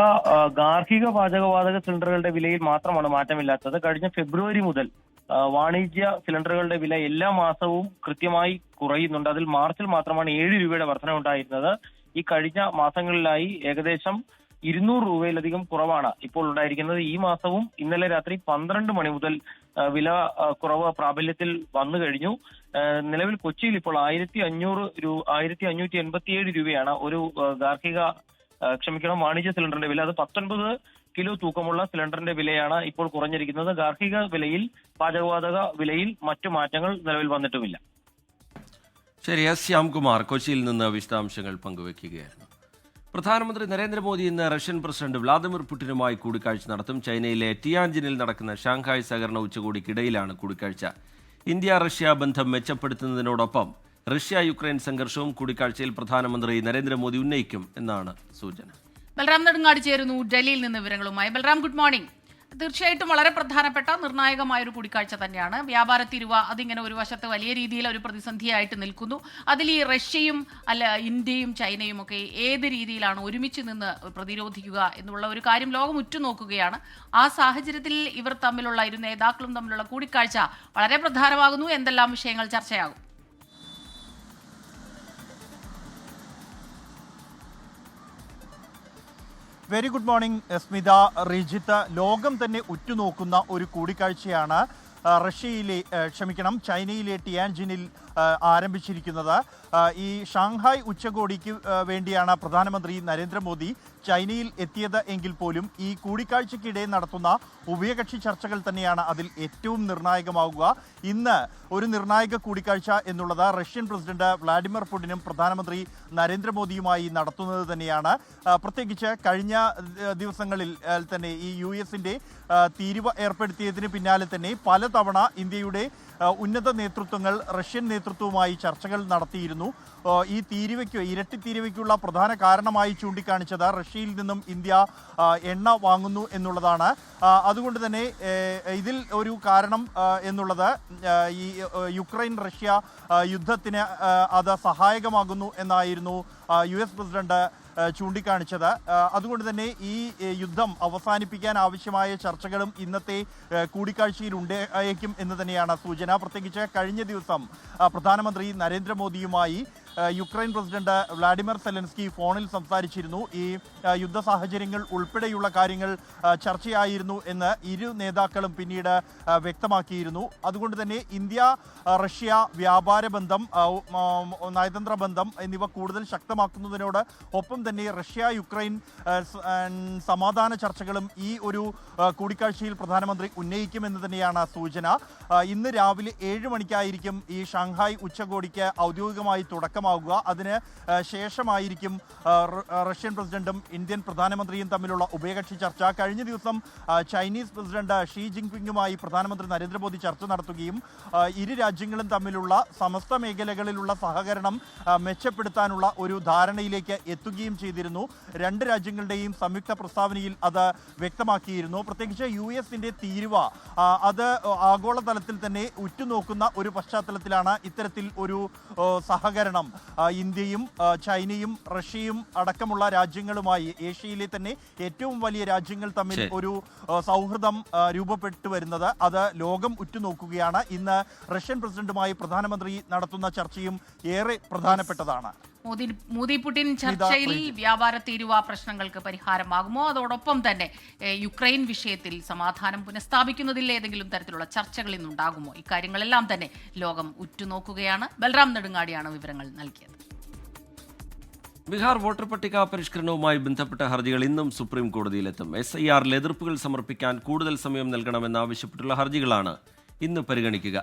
ഗാർഹിക പാചകവാതക സിലിണ്ടറുകളുടെ വിലയിൽ മാത്രമാണ് മാറ്റമില്ലാത്തത്. കഴിഞ്ഞ ഫെബ്രുവരി മുതൽ വാണിജ്യ സിലിണ്ടറുകളുടെ വില എല്ലാ മാസവും കൃത്യമായി കുറയുന്നുണ്ട്. അതിൽ മാർച്ചിൽ മാത്രമാണ് 7 രൂപയുടെ വർധന ഉണ്ടായിരുന്നത്. ഈ കഴിഞ്ഞ മാസങ്ങളിലായി ഏകദേശം 200 രൂപയിലധികം കുറവാണ് ഇപ്പോൾ ഉണ്ടായിരിക്കുന്നത്. ഈ മാസവും ഇന്നലെ രാത്രി 12 മണി മുതൽ വില കുറവ് പ്രാബല്യത്തിൽ വന്നു കഴിഞ്ഞു. നിലവിൽ കൊച്ചിയിൽ ഇപ്പോൾ 1587 രൂപയാണ് ഒരു വാണിജ്യ സിലിണ്ടറിന്റെ വില. അത് 19 കിലോ തൂക്കമുള്ള സിലിണ്ടറിന്റെ വിലയാണ് ഇപ്പോൾ കുറഞ്ഞിരിക്കുന്നത്. ഗാർഹിക വിലയിൽ, പാചകവാതക വിലയിൽ മറ്റു മാറ്റങ്ങൾ നിലവിൽ വന്നിട്ടുമില്ല. ശരി, ശ്യാംകുമാർ കൊച്ചിയിൽ നിന്ന് വിശദാംശങ്ങൾ പങ്കുവയ്ക്കുകയായിരുന്നു. പ്രധാനമന്ത്രി നരേന്ദ്രമോദി ഇന്ന് റഷ്യൻ പ്രസിഡന്റ് വ്ളാദിമിർ പുടിനുമായി കൂടിക്കാഴ്ച നടത്തും. ചൈനയിലെ ടിയാൻജിനിൽ നടക്കുന്ന ഷാങ്ഹായ് സഹകരണ ഉച്ചകോടിക്കിടയിലാണ് കൂടിക്കാഴ്ച. ഇന്ത്യ റഷ്യ ബന്ധം മെച്ചപ്പെടുത്തുന്നതിനോടൊപ്പം റഷ്യ യുക്രൈൻ സംഘർഷവും കൂടിക്കാഴ്ചയിൽ പ്രധാനമന്ത്രി നരേന്ദ്രമോദി ഉന്നയിക്കും എന്നാണ് സൂചന. ബൽറാം നെടുങ്ങാടി ചേരുന്നു ഡൽഹിയിൽ നിന്ന് വിവരങ്ങളുമായി. Balram, good morning. തീർച്ചയായിട്ടും വളരെ പ്രധാനപ്പെട്ട നിർണായകമായ ഒരു കൂടിക്കാഴ്ച തന്നെയാണ്. വ്യാപാര തീരുവ അതിങ്ങനെ ഒരു വശത്ത് വലിയ രീതിയിൽ ഒരു പ്രതിസന്ധിയായിട്ട് നിൽക്കുന്നു. അതിൽ ഈ റഷ്യയും ഇന്ത്യയും ചൈനയും ഒക്കെ ഏത് രീതിയിലാണ് ഒരുമിച്ച് നിന്ന് പ്രതിരോധിക്കുക എന്നുള്ള ഒരു കാര്യം ലോകം ഉറ്റുനോക്കുകയാണ്. ആ സാഹചര്യത്തിൽ ഇവർ തമ്മിലുള്ള ഇരു നേതാക്കളും തമ്മിലുള്ള കൂടിക്കാഴ്ച വളരെ പ്രധാനമാകുന്നു. എന്തെല്ലാം വിഷയങ്ങൾ ചർച്ചയാകും? Very good morning Smitha, Rijith. ലോകം തന്നെ ഉറ്റുനോക്കുന്ന ഒരു കൂടിക്കാഴ്ചയാണ് ചൈനയിലെ ടിയാൻജിനിൽ ആരംഭിച്ചിരിക്കുന്നത്. ഈ ഷാങ്ഹായ് ഉച്ചകോടിക്ക് വേണ്ടിയാണ് പ്രധാനമന്ത്രി നരേന്ദ്രമോദി ചൈനയിൽ എത്തിയത് എങ്കിൽ പോലും ഈ കൂടിക്കാഴ്ചയ്ക്കിടെ നടത്തുന്ന ഉഭയകക്ഷി ചർച്ചകൾ തന്നെയാണ് അതിൽ ഏറ്റവും നിർണായകമാവുക. ഇന്ന് ഒരു നിർണായക കൂടിക്കാഴ്ച എന്നുള്ളത് റഷ്യൻ പ്രസിഡന്റ് വ്ളാഡിമിർ പുടിനും പ്രധാനമന്ത്രി നരേന്ദ്രമോദിയുമായി നടത്തുന്നത് തന്നെയാണ്. പ്രത്യേകിച്ച് കഴിഞ്ഞ ദിവസങ്ങളിൽ തന്നെ ഈ US-ന്റെ തീരുവ ഏർപ്പെടുത്തിയതിന് പിന്നാലെ തന്നെ പലതവണ ഇന്ത്യയുടെ ഉന്നത നേതൃത്വങ്ങൾ റഷ്യൻ നേതൃത്വവുമായി ചർച്ചകൾ നടത്തിയിരുന്നു. ഈ ഇരട്ടി തീരുവയ്ക്കുള്ള പ്രധാന കാരണമായി ചൂണ്ടിക്കാണിച്ചത് റഷ്യയിൽ നിന്നും ഇന്ത്യ എണ്ണ വാങ്ങുന്നു എന്നുള്ളതാണ്. അതുകൊണ്ട് തന്നെ ഇതിൽ ഒരു കാരണം എന്നുള്ളത് ഈ യുക്രൈൻ റഷ്യ യുദ്ധത്തിന് അത് സഹായകമാകുന്നു എന്നായിരുന്നു US പ്രസിഡന്റ് ചൂണ്ടിക്കാണിച്ചത്. അതുകൊണ്ട് തന്നെ ഈ യുദ്ധം അവസാനിപ്പിക്കാൻ ആവശ്യമായ ചർച്ചകളും ഇന്നത്തെ കൂടിക്കാഴ്ചയിൽ ഉണ്ടായേക്കും എന്ന് തന്നെയാണ് സൂചന. പ്രത്യേകിച്ച് കഴിഞ്ഞ ദിവസം പ്രധാനമന്ത്രി നരേന്ദ്രമോദിയുമായി യുക്രൈൻ പ്രസിഡന്റ് വ്ളാഡിമിർ സെലൻസ്കി ഫോണിൽ സംസാരിച്ചിരുന്നു. ഈ യുദ്ധ സാഹചര്യങ്ങൾ ഉൾപ്പെടെയുള്ള കാര്യങ്ങൾ ചർച്ചയായിരുന്നു എന്ന് ഇരു നേതാക്കളും പിന്നീട് വ്യക്തമാക്കിയിരുന്നു. അതുകൊണ്ട് തന്നെ ഇന്ത്യ റഷ്യ വ്യാപാര ബന്ധം, നയതന്ത്ര ബന്ധം എന്നിവ കൂടുതൽ ശക്തമാക്കുന്നതിനോട് ഒപ്പം തന്നെ റഷ്യ യുക്രൈൻ സമാധാന ചർച്ചകളും ഈ ഒരു കൂടിക്കാഴ്ചയിൽ പ്രധാനമന്ത്രി ഉന്നയിക്കുമെന്ന് തന്നെയാണ് സൂചന. ഇന്ന് രാവിലെ 7 മണിക്കായിരിക്കും ഈ ഷാങ്ഹായ് ഉച്ചകോടിക്ക് ഔദ്യോഗികമായി തുടക്കമാകുക. അതിന് ശേഷമായിരിക്കും റഷ്യൻ പ്രസിഡന്റും ഇന്ത്യൻ പ്രധാനമന്ത്രിയും തമ്മിലുള്ള ഉഭയകക്ഷി ചർച്ച. കഴിഞ്ഞ ദിവസം ചൈനീസ് പ്രസിഡന്റ് ഷീ ജിൻപിങ്ങുമായി പ്രധാനമന്ത്രി നരേന്ദ്രമോദി ചർച്ച നടത്തുകയും ഇരു രാജ്യങ്ങളും തമ്മിലുള്ള സമസ്ത മേഖലകളിലുള്ള സഹകരണം മെച്ചപ്പെടുത്താനുള്ള ഒരു ധാരണയിലേക്ക് എത്തുകയും ചെയ്തിരുന്നു. രണ്ട് രാജ്യങ്ങളുടെയും സംയുക്ത പ്രസ്താവനയിൽ അത് വ്യക്തമാക്കിയിരുന്നു. പ്രത്യേകിച്ച് US-ന്റെ തീരുവ അത് ആഗോളതലത്തിൽ തന്നെ ഉറ്റുനോക്കുന്ന ഒരു പശ്ചാത്തലത്തിലാണ് ഇത്തരത്തിൽ ഒരു സഹകരണം ഇന്ത്യയും ചൈനയും റഷ്യയും അടക്കമുള്ള രാജ്യങ്ങളുമായി ഏഷ്യയിലെ തന്നെ ഏറ്റവും വലിയ രാജ്യങ്ങൾ തമ്മിൽ ഒരു സൗഹൃദം രൂപപ്പെട്ടു വരുന്നത്. അത് ലോകം ഉറ്റുനോക്കുകയാണ്. ഇന്ന് റഷ്യൻ പ്രസിഡന്റുമായി പ്രധാനമന്ത്രി നടത്തുന്ന ചർച്ചയും ഏറെ പ്രധാനപ്പെട്ടതാണ്. മോദി പുടിൻ ചർച്ചയിൽ വ്യാപാര തീരുവ പ്രശ്നങ്ങൾക്ക് പരിഹാരമാകുമോ? അതോടൊപ്പം തന്നെ യുക്രൈൻ വിഷയത്തിൽ സമാധാനം പുനഃസ്ഥാപിക്കുന്നതിൽ ഏതെങ്കിലും തരത്തിലുള്ള ചർച്ചകൾ ഇന്നുണ്ടാകുമോ? ഇക്കാര്യങ്ങളെല്ലാം തന്നെ ലോകം ഉറ്റുനോക്കുകയാണ്. ബൽറാം നെടുങ്ങാടിയാണ് വിവരങ്ങൾ നൽകിയത്. ബീഹാർ വോട്ടർ പട്ടിക പരിഷ്കരണവുമായി ബന്ധപ്പെട്ട ഹർജികൾ ഇന്നും സുപ്രീം കോടതിയിലെത്തും. SIR-ൽ എതിർപ്പുകൾ സമർപ്പിക്കാൻ കൂടുതൽ സമയം നൽകണമെന്നാവശ്യപ്പെട്ടുള്ള ഹർജികളാണ് ഇന്ന് പരിഗണിക്കുക.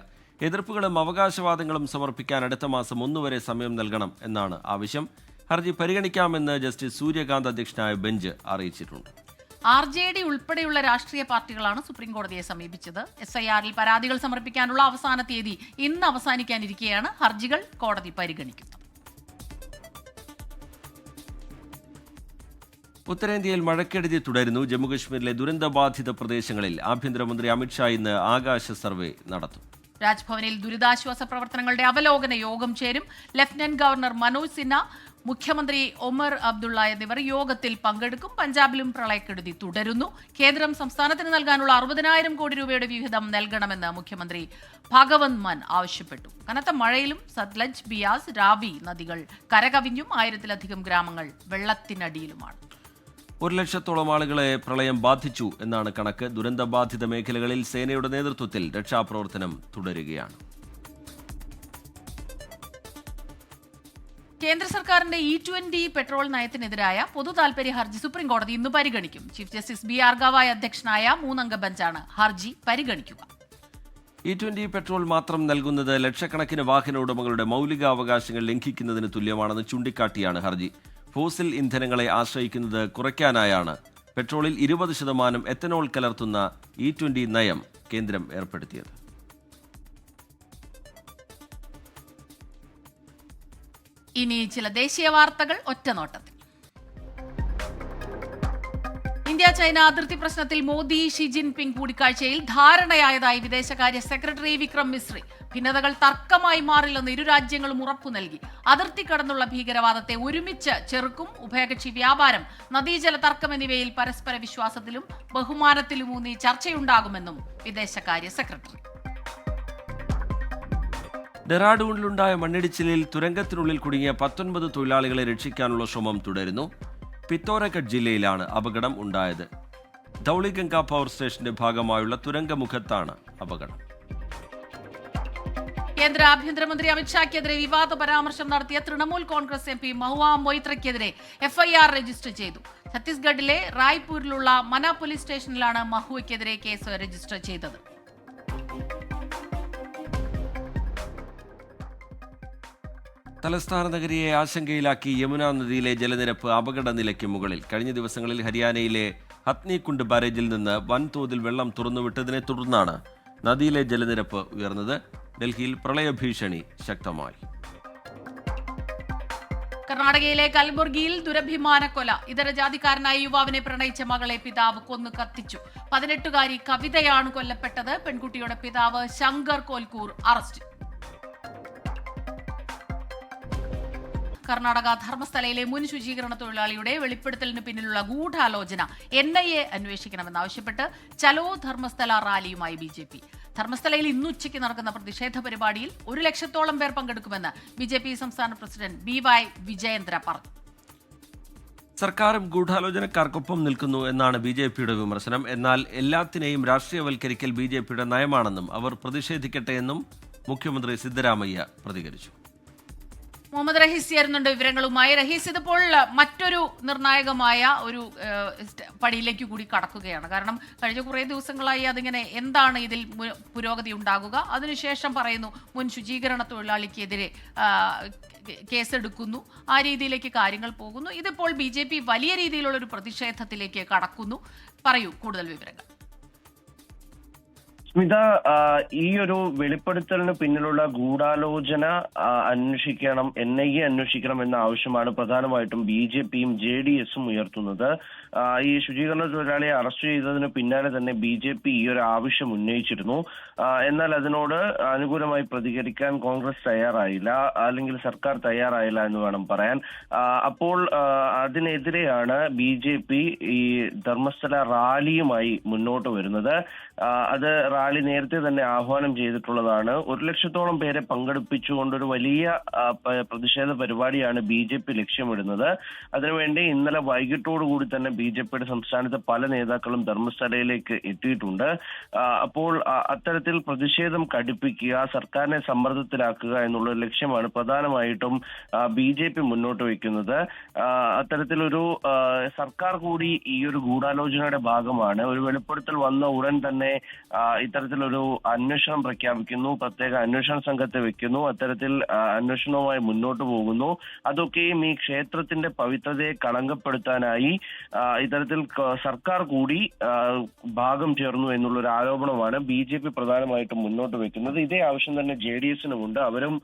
എതിർപ്പുകളും അവകാശവാദങ്ങളും സമർപ്പിക്കാൻ അടുത്ത മാസം 1 വരെ സമയം നൽകണം എന്നാണ് ആവശ്യം. ഹർജി പരിഗണിക്കാമെന്ന് ജസ്റ്റിസ് സൂര്യകാന്ത് അധ്യക്ഷനായ ബെഞ്ച് അറിയിച്ചിട്ടുണ്ട്. RJD ഉൾപ്പെടെയുള്ള രാഷ്ട്രീയ പാർട്ടികളാണ് സുപ്രീം കോടതിയെ സമീപിച്ചത്. SIR-ൽ പരാതികൾ സമർപ്പിക്കാനുള്ള അവസാന തീയതി ഇന്ന് അവസാനിക്കാനിരിക്കെയാണ് ഹർജികൾ കോടതി പരിഗണിക്കുന്നത്. ഉത്തരേന്ത്യയിൽ മഴക്കെടുതി തുടരുന്നു. ജമ്മുകശ്മീരിലെ ദുരന്തബാധിത പ്രദേശങ്ങളിൽ ആഭ്യന്തരമന്ത്രി അമിത്ഷാ ഇന്ന് ആകാശ സർവേ നടത്തും. രാജ്ഭവനിൽ ദുരിതാശ്വാസ പ്രവർത്തനങ്ങളുടെ അവലോകന യോഗം ചേരും. ലഫ്റ്റനന്റ് ഗവർണർ മനോജ് സിൻഹ, മുഖ്യമന്ത്രി ഒമർ അബ്ദുള്ള എന്നിവർ യോഗത്തിൽ പങ്കെടുക്കും. പഞ്ചാബിലും പ്രളയക്കെടുതി തുടരുന്നു. കേന്ദ്രം സംസ്ഥാനത്തിന് നൽകാനുള്ള 60,000 കോടി രൂപയുടെ വിഹിതം നൽകണമെന്ന് മുഖ്യമന്ത്രി ഭഗവന്ത് മാൻ ആവശ്യപ്പെട്ടു. കനത്ത മഴയിലും സത്ലജ്, ബിയാസ്, രാവി നദികൾ കരകവിഞ്ഞും 1000-ലധികം ഗ്രാമങ്ങൾ വെള്ളത്തിനടിയിലുമാണ്. 100,000-ഓളം ആളുകളെ പ്രളയം ബാധിച്ചു എന്നാണ് കണക്ക്. ദുരന്തബാധിത മേഖലകളിൽ സേനയുടെ നേതൃത്വത്തിൽ രക്ഷാപ്രവർത്തനം തുടരുകയാണ്. കേന്ദ്ര സർക്കാരിന്റെ E20 പെട്രോൾ നയത്തിനെതിരായ പൊതു താൽപര്യ ഹർജി സുപ്രീം കോടതി ഇന്ന് പരിഗണിക്കും. ചീഫ് ജസ്റ്റിസ് BR ഗവായ് അധ്യക്ഷനായ 3-അംഗ ബെഞ്ചാണ് ഹർജി പരിഗണിക്കുക. E20 പെട്രോൾ മാത്രം നൽകുന്നത് ലക്ഷക്കണക്കിന് വാഹന ഉടമകളുടെ മൗലികാവകാശങ്ങൾ ലംഘിക്കുന്നതിന് തുല്യമാണെന്ന് ചൂണ്ടിക്കാട്ടിയാണ് ഹർജി. ഫോസിൽ ഇന്ധനങ്ങളെ ആശ്രയിക്കുന്നത് കുറയ്ക്കാനായാണ് പെട്രോളിൽ 20% എത്തനോൾ കലർത്തുന്ന E20 നയം കേന്ദ്രം ഏർപ്പെടുത്തിയത്. ഇനി ചില ദേശീയ വാർത്തകൾ ഒറ്റനോട്ടത്തിൽ. ഇന്ത്യ ചൈന അതിർത്തി പ്രശ്നത്തിൽ മോദി ഷി ജിൻപിങ് കൂടിക്കാഴ്ചയിൽ ധാരണയായതായി വിദേശകാര്യ സെക്രട്ടറി വിക്രം മിശ്രി. ഭിന്നതകൾ തർക്കമായി മാറില്ലെന്ന് ഇരു രാജ്യങ്ങളും ഉറപ്പു നൽകി. അതിർത്തി കടന്നുള്ള ഭീകരവാദത്തെ ഒരുമിച്ച് ചെറുക്കും. ഉഭയകക്ഷി വ്യാപാരം, നദീജല തർക്കം എന്നിവയിൽ പരസ്പര വിശ്വാസത്തിലും ബഹുമാനത്തിലുമൂന്നി ചർച്ചയുണ്ടാകുമെന്നും വിദേശകാര്യ സെക്രട്ടറി. ഡെറാഡൂണിലുണ്ടായ മണ്ണിടിച്ചിലിൽ തുരങ്കത്തിനുള്ളിൽ കുടുങ്ങിയ 19 തൊഴിലാളികളെ രക്ഷിക്കാനുള്ള ശ്രമം തുടരുന്നു. പിത്തോരഘട്ട് ജില്ലയിലാണ് അപകടം ഉണ്ടായത്. ധൌളിഗംഗ പവർ സ്റ്റേഷന്റെ ഭാഗമായുള്ള തുരങ്കമുഖത്താണ് അപകടം. കേന്ദ്ര ആഭ്യന്തരമന്ത്രി അമിത്ഷായ്ക്കെതിരെ വിവാദ പരാമർശം നടത്തിയ തൃണമൂൽ കോൺഗ്രസ് എം പി മഹുവ മൊയ്ത്രയ്ക്കെതിരെ എഫ്ഐആർ രജിസ്റ്റർ ചെയ്തു. ഛത്തീസ്ഗഡിലെ റായ്പൂരിലുള്ള മന പോലീസ് സ്റ്റേഷനിലാണ് മഹുവയ്ക്കെതിരെ കേസ് രജിസ്റ്റർ ചെയ്തത്. തലസ്ഥാന നഗരിയെ ആശങ്കയിലാക്കി യമുന നദിയിലെ ജലനിരപ്പ് അപകട നിലയ്ക്ക് മുകളിൽ. കഴിഞ്ഞ ദിവസങ്ങളിൽ ഹരിയാനയിലെ ഹത്നികുണ്ട് ബാരേജിൽ നിന്ന് വൻതോതിൽ വെള്ളം തുറന്നുവിട്ടതിനെ തുടർന്നാണ് നദിയിലെ ജലനിരപ്പ് ഉയർന്നത്. ഡൽഹിയിൽ പ്രളയഭീഷണി ശക്തമായി. കർണാടകയിലെ കൽബുർഗിയിൽ ദുരഭിമാനക്കൊല. ഇതര ജാതിക്കാരനായ യുവാവിനെ പ്രണയിച്ച മകളെ പിതാവ് കൊന്നു കത്തിച്ചു. 18-കാരി കവിതയാണ് കൊല്ലപ്പെട്ടത്. പെൺകുട്ടിയുടെ പിതാവ് ശങ്കർ കോൽക്കൂർ അറസ്റ്റ്. കർണാടക ധർമ്മസ്ഥലയിലെ മുൻ ശുചീകരണ തൊഴിലാളിയുടെ വെളിപ്പെടുത്തലിന് പിന്നിലുള്ള ഗൂഢാലോചന NIA അന്വേഷിക്കണമെന്നാവശ്യപ്പെട്ട് ചലോ ധർമ്മസ്ഥല റാലിയുമായി BJP. ധർമ്മസ്ഥലയിൽ ഇന്ന് ഉച്ചയ്ക്ക് നടക്കുന്ന പ്രതിഷേധ പരിപാടിയിൽ 1 ലക്ഷത്തോളം പേർ പങ്കെടുക്കുമെന്ന് BJP സംസ്ഥാന പ്രസിഡന്റ് BY വിജയേന്ദ്ര പറഞ്ഞു. സർക്കാരും ഗൂഢാലോചനക്കാർക്കൊപ്പം നിൽക്കുന്നു എന്നാണ് BJPയുടെ വിമർശനം. എന്നാൽ എല്ലാത്തിനെയും രാഷ്ട്രീയവൽക്കരിക്കൽ BJPയുടെ നയമാണെന്നും അവർ പ്രതിഷേധിക്കട്ടെ എന്നും മുഖ്യമന്ത്രി സിദ്ധരാമയ്യ പ്രതികരിച്ചു. മുഹമ്മദ് റഹീസ് ചേരുന്നുണ്ട് വിവരങ്ങളുമായി. റഹീസ്, ഇതിപ്പോൾ മറ്റൊരു നിർണായകമായ ഒരു പടിയിലേക്ക് കൂടി കടക്കുകയാണ്. കാരണം കഴിഞ്ഞ കുറേ ദിവസങ്ങളായി അതിങ്ങനെ എന്താണ് ഇതിൽ പുരോഗതി ഉണ്ടാകുക, അതിനുശേഷം പറയുന്നു മുൻ ശുചീകരണ തൊഴിലാളിക്കെതിരെ കേസെടുക്കുന്നു, ആ രീതിയിലേക്ക് കാര്യങ്ങൾ പോകുന്നു. ഇതിപ്പോൾ BJP വലിയ രീതിയിലുള്ള ഒരു പ്രതിഷേധത്തിലേക്ക് കടക്കുന്നു. പറയൂ കൂടുതൽ വിവരങ്ങൾ. സ്മിത, ഈ ഒരു വെളിപ്പെടുത്തലിന് പിന്നിലുള്ള ഗൂഢാലോചന അന്വേഷിക്കണം, NIA അന്വേഷിക്കണം എന്ന ആവശ്യമാണ് പ്രധാനമായിട്ടും BJPയും JDSും ഉയർത്തുന്നത്. ഈ ശുചീകരണ തൊഴിലാളിയെ അറസ്റ്റ് ചെയ്തതിന് പിന്നാലെ തന്നെ BJP ഈ ഒരു ആവശ്യം ഉന്നയിച്ചിരുന്നു. എന്നാൽ അതിനോട് അനുകൂലമായി പ്രതികരിക്കാൻ കോൺഗ്രസ് തയ്യാറായില്ല, അല്ലെങ്കിൽ സർക്കാർ തയ്യാറായില്ല എന്ന് വേണം പറയാൻ. അപ്പോൾ അതിനെതിരെയാണ് BJP ഈ ധർമ്മസ്ഥല റാലിയുമായി മുന്നോട്ട് വരുന്നത്. അത് റാലി നേരത്തെ തന്നെ ആഹ്വാനം ചെയ്തിട്ടുള്ളതാണ്. 1 ലക്ഷത്തോളം പേരെ പങ്കെടുപ്പിച്ചുകൊണ്ടൊരു വലിയ പ്രതിഷേധ പരിപാടിയാണ് BJP ലക്ഷ്യമിടുന്നത്. അതിനുവേണ്ടി ഇന്നലെ വൈകിട്ടോടുകൂടി തന്നെ BJPയുടെ സംസ്ഥാനത്തെ പല നേതാക്കളും ധർമ്മസ്ഥലയിലേക്ക് എത്തിയിട്ടുണ്ട്. അപ്പോൾ അത്തരത്തിൽ പ്രതിഷേധം കടുപ്പിക്കുക, സർക്കാരിനെ സമ്മർദ്ദത്തിലാക്കുക എന്നുള്ള ലക്ഷ്യമാണ് പ്രധാനമായിട്ടും BJP മുന്നോട്ട് വയ്ക്കുന്നത്. അത്തരത്തിലൊരു സർക്കാർ കൂടി ഈ ഒരു ഗൂഢാലോചനയുടെ ഭാഗമാണ്. ഒരു വെളിപ്പെടുത്തൽ വന്ന ഉടൻ തന്നെ ഇത്തരത്തിലൊരു അന്വേഷണം പ്രഖ്യാപിക്കുന്നു, പ്രത്യേക അന്വേഷണ സംഘത്തെ വെക്കുന്നു, അത്തരത്തിൽ അന്വേഷണവുമായി മുന്നോട്ട് പോകുന്നു. അതൊക്കെയും ഈ ക്ഷേത്രത്തിന്റെ പവിത്രതയെ കളങ്കപ്പെടുത്താനായി ഇത്തരത്തിൽ സർക്കാർ കൂടി ഭാഗം ചേർന്നു എന്നുള്ളൊരു ആരോപണമാണ് BJP പ്രധാനമായിട്ടും മുന്നോട്ട് വെക്കുന്നത്. ഇതേ ആവശ്യം തന്നെ JDSനുമുണ്ട്. അവരും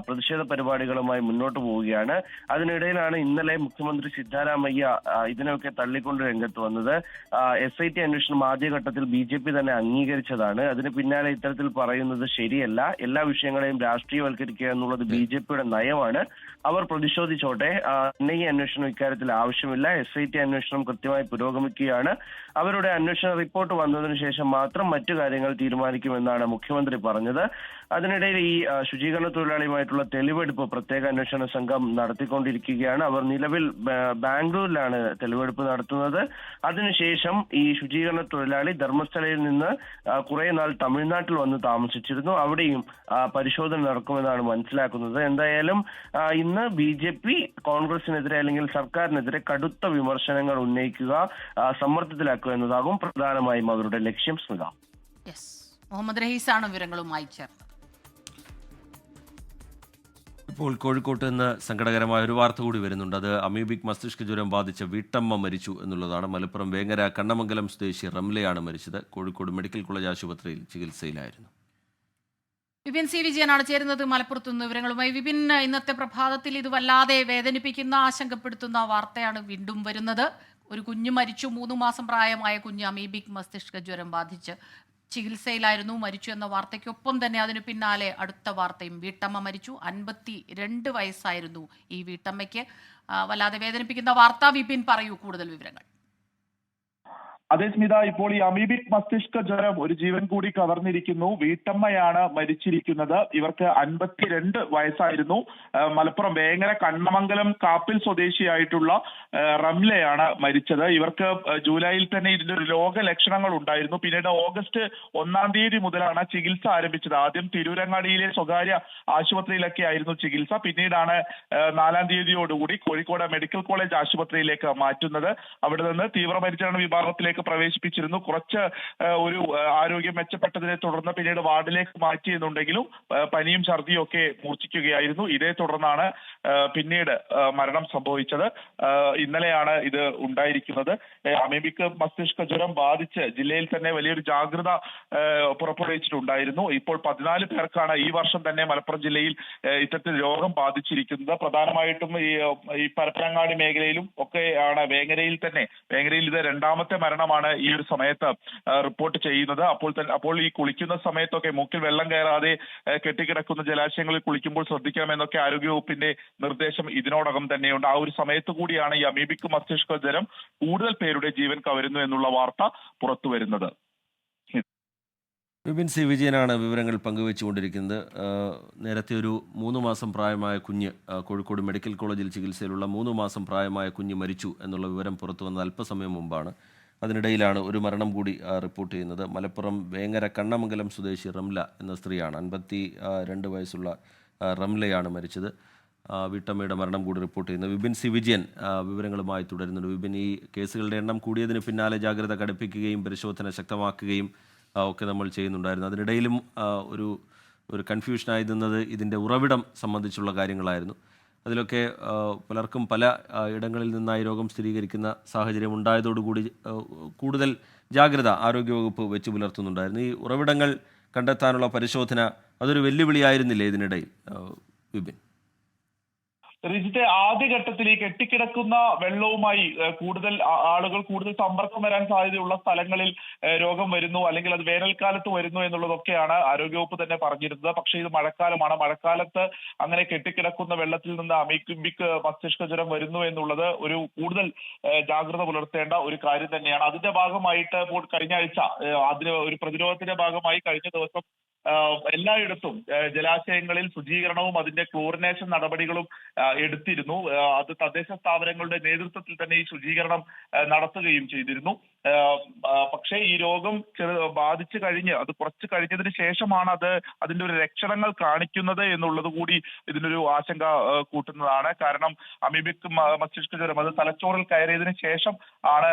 പ്രതിഷേധ പരിപാടികളുമായി മുന്നോട്ട് പോവുകയാണ്. അതിനിടയിലാണ് ഇന്നലെ മുഖ്യമന്ത്രി സിദ്ധരാമയ്യ ഇതിനൊക്കെ തള്ളിക്കൊണ്ട് രംഗത്ത് വന്നത്. SIT അന്വേഷണം ആദ്യഘട്ടത്തിൽ BJP തന്നെ അംഗീകരിച്ചതാണ്. അതിന് പിന്നാലെ ഇത്തരത്തിൽ പറയുന്നത് ശരിയല്ല, എല്ലാ വിഷയങ്ങളെയും രാഷ്ട്രീയവൽക്കരിക്കുക എന്നുള്ളത് BJPയുടെ നയമാണ്. അവർ പ്രതിഷേധിച്ചോട്ടെ, NIA അന്വേഷണം ഇക്കാര്യത്തിൽ ആവശ്യമില്ല, SIT അന്വേഷണം കൃത്യമായി പുരോഗമിക്കുകയാണ്. അവരുടെ അന്വേഷണ റിപ്പോർട്ട് വന്നതിന് ശേഷം മാത്രം മറ്റു കാര്യങ്ങൾ തീരുമാനിക്കുമെന്നാണ് മുഖ്യമന്ത്രി പറഞ്ഞത്. അതിനിടയിൽ ഈ ശുചീകരണ തൊഴിലാളിയുമായിട്ടുള്ള തെളിവെടുപ്പ് പ്രത്യേക അന്വേഷണ സംഘം നടത്തിക്കൊണ്ടിരിക്കുകയാണ്. അവർ നിലവിൽ ബാംഗ്ലൂരിലാണ് തെളിവെടുപ്പ് നടത്തുന്നത്. അതിനുശേഷം ഈ ശുചീകരണ തൊഴിലാളി ധർമ്മസ്ഥലയിൽ നിന്ന് കുറെ നാൾ തമിഴ്നാട്ടിൽ വന്ന് താമസിച്ചിരുന്നു. അവിടെയും പരിശോധന നടക്കുമെന്നാണ് മനസ്സിലാക്കുന്നത്. എന്തായാലും ഇന്ന് BJP കോൺഗ്രസിനെതിരെ അല്ലെങ്കിൽ സർക്കാരിനെതിരെ കടുത്ത വിമർശനങ്ങൾ ഉന്നയിക്കുക, സമ്മർദ്ദത്തിലാക്കുക എന്നതാകും പ്രധാനമായും അവരുടെ ലക്ഷ്യം. സ്മിത, മുഹമ്മദ് റഹീസാണ് വിവരങ്ങളുമായി ചേർന്നത്. ഇപ്പോൾ കോഴിക്കോട്ട് നിന്ന് സങ്കടകരമായ ഒരു വാർത്ത കൂടി വരുന്നുണ്ട്. അത് അമീബിക് മസ്തിഷ്ക ജ്വരം ബാധിച്ച വീട്ടമ്മ മരിച്ചു എന്നുള്ളതാണ്. മലപ്പുറം വേങ്ങര കണ്ണമംഗലം സ്വദേശി റംലയാണ് മരിച്ചത്. കോഴിക്കോട് മെഡിക്കൽ കോളേജ് ആശുപത്രിയിൽ ചികിത്സയിലായിരുന്നു. വിപിൻ സി വിജയനാണ് ചേരുന്നത് മലപ്പുറത്തു നിന്ന് വിവരങ്ങളുമായി. വിപിൻ, ഇന്നത്തെ പ്രഭാതത്തിൽ ഇത് വല്ലാതെ വേദനിപ്പിക്കുന്ന ആശങ്കപ്പെടുത്തുന്ന വാർത്തയാണ് വീണ്ടും വരുന്നത്. ഒരു കുഞ്ഞ് മരിച്ചു. 3 മാസം പ്രായമായ കുഞ്ഞ് അമീബിക് മസ്തിഷ്ക ജ്വരം ബാധിച്ച് ചികിത്സയിലായിരുന്നു, മരിച്ചു എന്ന വാർത്തയ്ക്കൊപ്പം തന്നെ അതിനു പിന്നാലെ അടുത്ത വാർത്തയും. വീട്ടമ്മ മരിച്ചു. 52 വയസ്സായിരുന്നു ഈ വീട്ടമ്മയ്ക്ക്. വല്ലാതെ വേദനിപ്പിക്കുന്ന വാർത്ത. വിപിൻ, പറയൂ കൂടുതൽ വിവരങ്ങൾ. അതേ സ്മിത, ഇപ്പോൾ ഈ അമീബിക് മസ്തിഷ്ക ജ്വരം ഒരു ജീവൻ കൂടി കവർന്നിരിക്കുന്നു. വീട്ടമ്മയാണ് മരിച്ചിരിക്കുന്നത്. ഇവർക്ക് 52 വയസ്സായിരുന്നു. മലപ്പുറം വേങ്ങര കണ്ണമംഗലം കാപ്പിൽ സ്വദേശിയായിട്ടുള്ള റംലയാണ് മരിച്ചത്. ഇവർക്ക് ജൂലൈയിൽ തന്നെ ഇതിന്റെ ഒരു രോഗലക്ഷണങ്ങൾ ഉണ്ടായിരുന്നു. പിന്നീട് ഓഗസ്റ്റ് 1-ാം തീയതി മുതലാണ് ചികിത്സ ആരംഭിച്ചത്. ആദ്യം തിരൂരങ്ങാടിയിലെ സ്വകാര്യ ആശുപത്രിയിലൊക്കെ ആയിരുന്നു ചികിത്സ. പിന്നീടാണ് 4-ാം തീയതിയോടുകൂടി കോഴിക്കോട് മെഡിക്കൽ കോളേജ് ആശുപത്രിയിലേക്ക് മാറ്റുന്നത്. അവിടെ നിന്ന് തീവ്രപരിചരണ വിഭാഗത്തിലേക്ക് പ്രവേശിപ്പിച്ചിരുന്നു. കുറച്ച് ഒരു ആരോഗ്യം മെച്ചപ്പെട്ടതിനെ തുടർന്ന് പിന്നീട് വാർഡിലേക്ക് മാറ്റിയെന്നുണ്ടെങ്കിലും പനിയും ഛർദിയും ഒക്കെ മൂർച്ഛിക്കുകയായിരുന്നു. ഇതേ തുടർന്നാണ് പിന്നീട് മരണം സംഭവിച്ചത്. ഇന്നലെയാണ് ഇത് ഉണ്ടായിരിക്കുന്നത്. അമീബിക് മസ്തിഷ്ക ജ്വരം ബാധിച്ച് ജില്ലയിൽ തന്നെ വലിയൊരു ജാഗ്രത പുറപ്പെടുവിച്ചിട്ടുണ്ടായിരുന്നു. ഇപ്പോൾ 14 പേർക്കാണ് ഈ വർഷം തന്നെ മലപ്പുറം ജില്ലയിൽ ഇത്തരത്തിൽ രോഗം ബാധിച്ചിരിക്കുന്നത്. പ്രധാനമായിട്ടും ഈ പരപ്പനങ്ങാടി മേഖലയിലും ഒക്കെയാണ്. വേങ്ങരയിൽ ഇത് 2ാമത്തെ മരണമാണ് ഈ ഒരു സമയത്ത് റിപ്പോർട്ട് ചെയ്യുന്നത്. അപ്പോൾ ഈ കുളിക്കുന്ന സമയത്തൊക്കെ മൂക്കിൽ വെള്ളം കയറാതെ കെട്ടിക്കിടക്കുന്ന ജലാശയങ്ങളിൽ കുളിക്കുമ്പോൾ ശ്രദ്ധിക്കണമെന്നൊക്കെ ആരോഗ്യവകുപ്പിന്റെ നിർദ്ദേശം ഇതിനോടകം തന്നെയുണ്ട്. ആ ഒരു സമയത്ത് കൂടിയാണ് ഈ അമീബിക് മസ്തിഷ്ക ജ്വരം കൂടുതൽ പേരുടെ ജീവൻ കവരുന്നു എന്നുള്ള വാർത്ത പുറത്തു വരുന്നത്. വിപിൻ സി വിജയനാണ് വിവരങ്ങൾ പങ്കുവെച്ചുകൊണ്ടിരിക്കുന്നത്. നേരത്തെ ഒരു 3 മാസം പ്രായമായ കുഞ്ഞ്, കോഴിക്കോട് മെഡിക്കൽ കോളേജിൽ ചികിത്സയിലുള്ള 3 മാസം പ്രായമായ കുഞ്ഞ് മരിച്ചു എന്നുള്ള വിവരം പുറത്തു വന്നത് അല്പസമയം മുമ്പാണ്. അതിനിടയിലാണ് ഒരു മരണം കൂടി റിപ്പോർട്ട് ചെയ്യുന്നത്. മലപ്പുറം വേങ്ങര കണ്ണമംഗലം സ്വദേശി റംല എന്ന സ്ത്രീയാണ്. 52 വയസ്സുള്ള റംലയാണ് മരിച്ചത്. വീട്ടമ്മയുടെ മരണം കൂടി റിപ്പോർട്ട് ചെയ്യുന്നത്. വിപിൻ സി വിജയൻ വിവരങ്ങളുമായി തുടരുന്നുണ്ട്. വിപിൻ, ഈ കേസുകളുടെ എണ്ണം കൂടിയതിന് പിന്നാലെ ജാഗ്രത കടുപ്പിക്കുകയും പരിശോധന ശക്തമാക്കുകയും ഒക്കെ നമ്മൾ ചെയ്യുന്നുണ്ടായിരുന്നു. അതിനിടയിലും ഒരു കൺഫ്യൂഷനായി നിന്നത് ഇതിൻ്റെ ഉറവിടം സംബന്ധിച്ചുള്ള കാര്യങ്ങളായിരുന്നു. അതിലൊക്കെ പലർക്കും പല ഇടങ്ങളിൽ നിന്നായി രോഗം സ്ഥിരീകരിക്കുന്ന സാഹചര്യം ഉണ്ടായതോടുകൂടി കൂടുതൽ ജാഗ്രത ആരോഗ്യവകുപ്പ് വെച്ച് പുലർത്തുന്നുണ്ടായിരുന്നു. ഈ ഉറവിടങ്ങൾ കണ്ടെത്താനുള്ള പരിശോധന അതൊരു വെല്ലുവിളിയായിരുന്നില്ലേ ഇതിനിടയിൽ വിപിൻ? റിജിത്തെ, ആദ്യഘട്ടത്തിൽ ഈ കെട്ടിക്കിടക്കുന്ന വെള്ളവുമായി ആളുകൾ കൂടുതൽ സമ്പർക്കം വരാൻ സാധ്യതയുള്ള സ്ഥലങ്ങളിൽ രോഗം വരുന്നു, അല്ലെങ്കിൽ അത് വേനൽക്കാലത്ത് വരുന്നു എന്നുള്ളതൊക്കെയാണ് ആരോഗ്യവകുപ്പ് തന്നെ പറഞ്ഞിരുന്നത്. പക്ഷേ ഇത് മഴക്കാലമാണ്. മഴക്കാലത്ത് അങ്ങനെ കെട്ടിക്കിടക്കുന്ന വെള്ളത്തിൽ നിന്ന് അമീബിക് മസ്തിഷ്ക ജ്വരം വരുന്നു എന്നുള്ളത് ഒരു കൂടുതൽ ജാഗ്രത പുലർത്തേണ്ട ഒരു കാര്യം തന്നെയാണ്. അതിന്റെ ഭാഗമായിട്ട് ഇപ്പോൾ കഴിഞ്ഞ ആഴ്ച അതിന് ഒരു പ്രതിരോധത്തിന്റെ ഭാഗമായി കഴിഞ്ഞ ദിവസം എല്ലായിടത്തും ജലാശയങ്ങളിൽ ശുചീകരണവും അതിന്റെ ക്ലോറിനേഷൻ നടപടികളും എടുത്തിരുന്നു. അത് തദ്ദേശ സ്ഥാപനങ്ങളുടെ നേതൃത്വത്തിൽ തന്നെ ഈ ശുചീകരണം നടത്തുകയും ചെയ്തിരുന്നു. പക്ഷേ ഈ രോഗം ബാധിച്ചു കഴിഞ്ഞ് അത് കുറച്ച് കഴിഞ്ഞതിന് ശേഷമാണ് അതിന്റെ ഒരു ലക്ഷണങ്ങൾ കാണിക്കുന്നത് എന്നുള്ളത് കൂടി ഇതിനൊരു ആശങ്ക കൂട്ടുന്നതാണ്. കാരണം അമീബിക് മസ്തിഷ്ക ജ്വരം അത് തലച്ചോറിൽ കയറിയതിനു ശേഷം ആണ്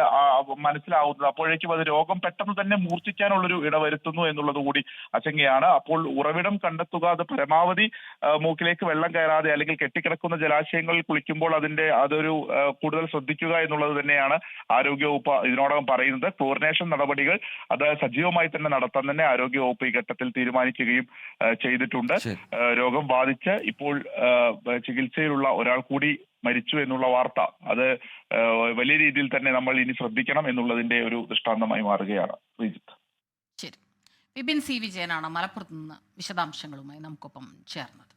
മനസ്സിലാവുന്നത്. അപ്പോഴേക്കും അത് രോഗം പെട്ടെന്ന് തന്നെ മൂർച്ഛിക്കാനുള്ളൊരു ഇടവരുത്തുന്നു എന്നുള്ളത് കൂടി ആശങ്കയാണ്. അപ്പോൾ ഉറവിടം കണ്ടെത്തുക, അത് പരമാവധി മൂക്കിലേക്ക് വെള്ളം കയറാതെ അല്ലെങ്കിൽ കെട്ടിക്കിടക്കുന്ന ജലാശയങ്ങളിൽ കുളിക്കുമ്പോൾ അതൊരു കൂടുതൽ ശ്രദ്ധിക്കുക എന്നുള്ളത് തന്നെയാണ് ആരോഗ്യവകുപ്പ് ഇതിനോടകം പറയുന്നത്. ക്ലോറിനേഷൻ നടപടികൾ അത് സജീവമായി തന്നെ നടത്താൻ തന്നെ ആരോഗ്യവകുപ്പ് ഈ ഘട്ടത്തിൽ തീരുമാനിക്കുകയും ചെയ്തിട്ടുണ്ട്. രോഗം ബാധിച്ച് ഇപ്പോൾ ചികിത്സയിലുള്ള ഒരാൾ കൂടി മരിച്ചു എന്നുള്ള വാർത്ത അത് വലിയ രീതിയിൽ തന്നെ നമ്മൾ ഇനി ശ്രദ്ധിക്കണം എന്നുള്ളതിന്റെ ഒരു ദൃഷ്ടാന്തമായി മാറുകയാണ്. ശരി, വിപിൻ സി വിജയനാണ് മലപ്പുറത്ത് നിന്ന് വിശദാംശങ്ങളുമായി നമുക്കൊപ്പം ചേർന്നത്.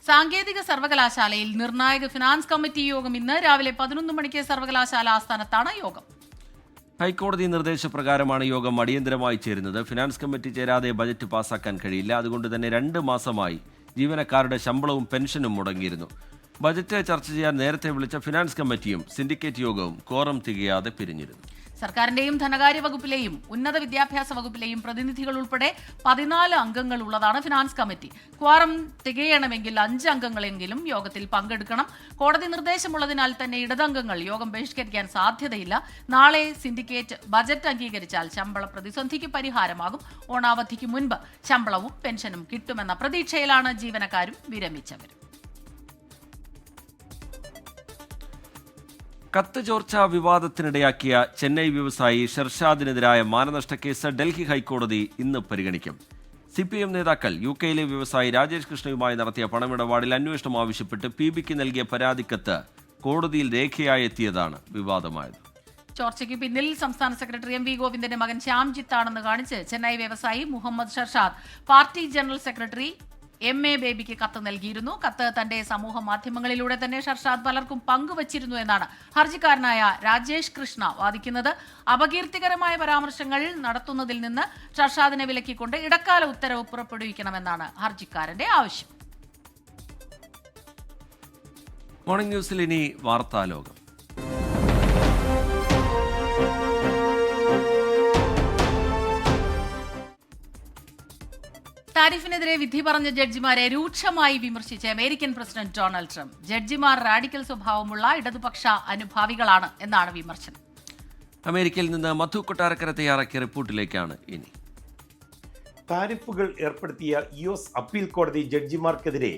സാങ്കേതിക സർവകലാശാലയിൽ നിർണായക ഫിനാൻസ് കമ്മിറ്റി യോഗം ഇന്ന് രാവിലെ 11 മണിക്ക് സർവകലാശാല ആസ്ഥാനത്താണ് യോഗം. ഹൈക്കോടതി നിർദ്ദേശപ്രകാരമാണ് യോഗം അടിയന്തരമായി ചേരുന്നത്. ഫിനാൻസ് കമ്മിറ്റി ചേരാതെ ബജറ്റ് പാസാക്കാൻ കഴിയില്ല. അതുകൊണ്ട് തന്നെ 2 മാസമായി ജീവനക്കാരുടെ ശമ്പളവും പെൻഷനും മുടങ്ങിയിരുന്നു. ബജറ്റ് ചർച്ച ചെയ്യാൻ നേരത്തെ വിളിച്ച ഫിനാൻസ് കമ്മിറ്റിയും സിൻഡിക്കേറ്റ് യോഗവും ക്വാറം തികയാതെ പിരിഞ്ഞിരുന്നു. സർക്കാരിന്റെയും ധനകാര്യ വകുപ്പിലെയും ഉന്നത വിദ്യാഭ്യാസ വകുപ്പിലെയും പ്രതിനിധികൾ ഉൾപ്പെടെ 14 അംഗങ്ങൾ ഉള്ളതാണ് ഫിനാൻസ് കമ്മിറ്റി. ക്വാറം തികയണമെങ്കിൽ 5 അംഗങ്ങളെങ്കിലും യോഗത്തിൽ പങ്കെടുക്കണം. കോടതി നിർദ്ദേശമുള്ളതിനാൽ തന്നെ ഇടതംഗങ്ങൾ യോഗം ബഹിഷ്കരിക്കാൻ സാധ്യതയില്ല. നാളെ സിൻഡിക്കേറ്റ് ബജറ്റ് അംഗീകരിച്ചാൽ ശമ്പള പ്രതിസന്ധിക്ക് പരിഹാരമാകും. ഓണാവധിക്ക് മുൻപ് ശമ്പളവും പെൻഷനും കിട്ടുമെന്ന പ്രതീക്ഷയിലാണ് ജീവനക്കാരും വിരമിച്ചവരും. കത്ത് ചോർച്ച വിവാദത്തിനിടയാക്കിയ ചെന്നൈ വ്യവസായി ഷെർഷാദിനെതിരായ മാനനഷ്ട കേസ് ഡൽഹി ഹൈക്കോടതി ഇന്ന് പരിഗണിക്കും. CPM നേതാക്കൾ UK-യിലെ വ്യവസായി രാജേഷ് കൃഷ്ണയുമായി നടത്തിയ പണമിടപാടിൽ അന്വേഷണം ആവശ്യപ്പെട്ട് PBക്ക് നൽകിയ പരാതിക്കത്ത് കോടതിയിൽ രേഖയായി എത്തിയതാണ് വിവാദമായത്. ചോർച്ചയ്ക്ക് പിന്നിൽ സംസ്ഥാന സെക്രട്ടറി MV ഗോവിന്ദന്റെ മകൻ ശ്യാംജിത്ത് ആണെന്ന് കാണിച്ച് ചെന്നൈ വ്യവസായി Muhammad Sharshad party general secretary MA ബേബിക്ക് കത്ത് നൽകിയിരുന്നു. കത്ത് തന്റെ സമൂഹ മാധ്യമങ്ങളിലൂടെ തന്നെ ഷർഷാദ് പലർക്കും പങ്കുവച്ചിരുന്നു എന്നാണ് ഹർജിക്കാരനായ രാജേഷ് കൃഷ്ണ വാദിക്കുന്നത്. അപകീർത്തികരമായ പരാമർശങ്ങൾ നടത്തുന്നതിൽ നിന്ന് ഷർഷാദിനെ വിലക്കിക്കൊണ്ട് ഇടക്കാല ഉത്തരവ് പുറപ്പെടുവിക്കണമെന്നാണ് ഹർജിക്കാരന്റെ ആവശ്യം. മോർണിംഗ് ന്യൂസിൽ ഇനി വാർത്താലോകം. താരിഫിനെതിരെ വിധി പറഞ്ഞ ജഡ്ജിമാരെ രൂക്ഷമായി വിമർശിച്ച് അമേരിക്കൻ പ്രസിഡന്റ് ഡൊണാൾഡ് ട്രംപ്. ജഡ്ജിമാർ റാഡിക്കൽ സ്വഭാവമുള്ള ഇടതുപക്ഷ അനുഭാവികളാണ് എന്നാണ് വിമർശനം. അമേരിക്കയിൽ നിന്ന് മധു കൊട്ടാരക്കര തയ്യാറാക്കിയ റിപ്പോർട്ടിലേക്കാണ് ഇനി. താരിഫുകൾ ഏർപ്പെടുത്തിയ US അപ്പീൽ കോടതി ജഡ്ജിമാർക്കെതിരെ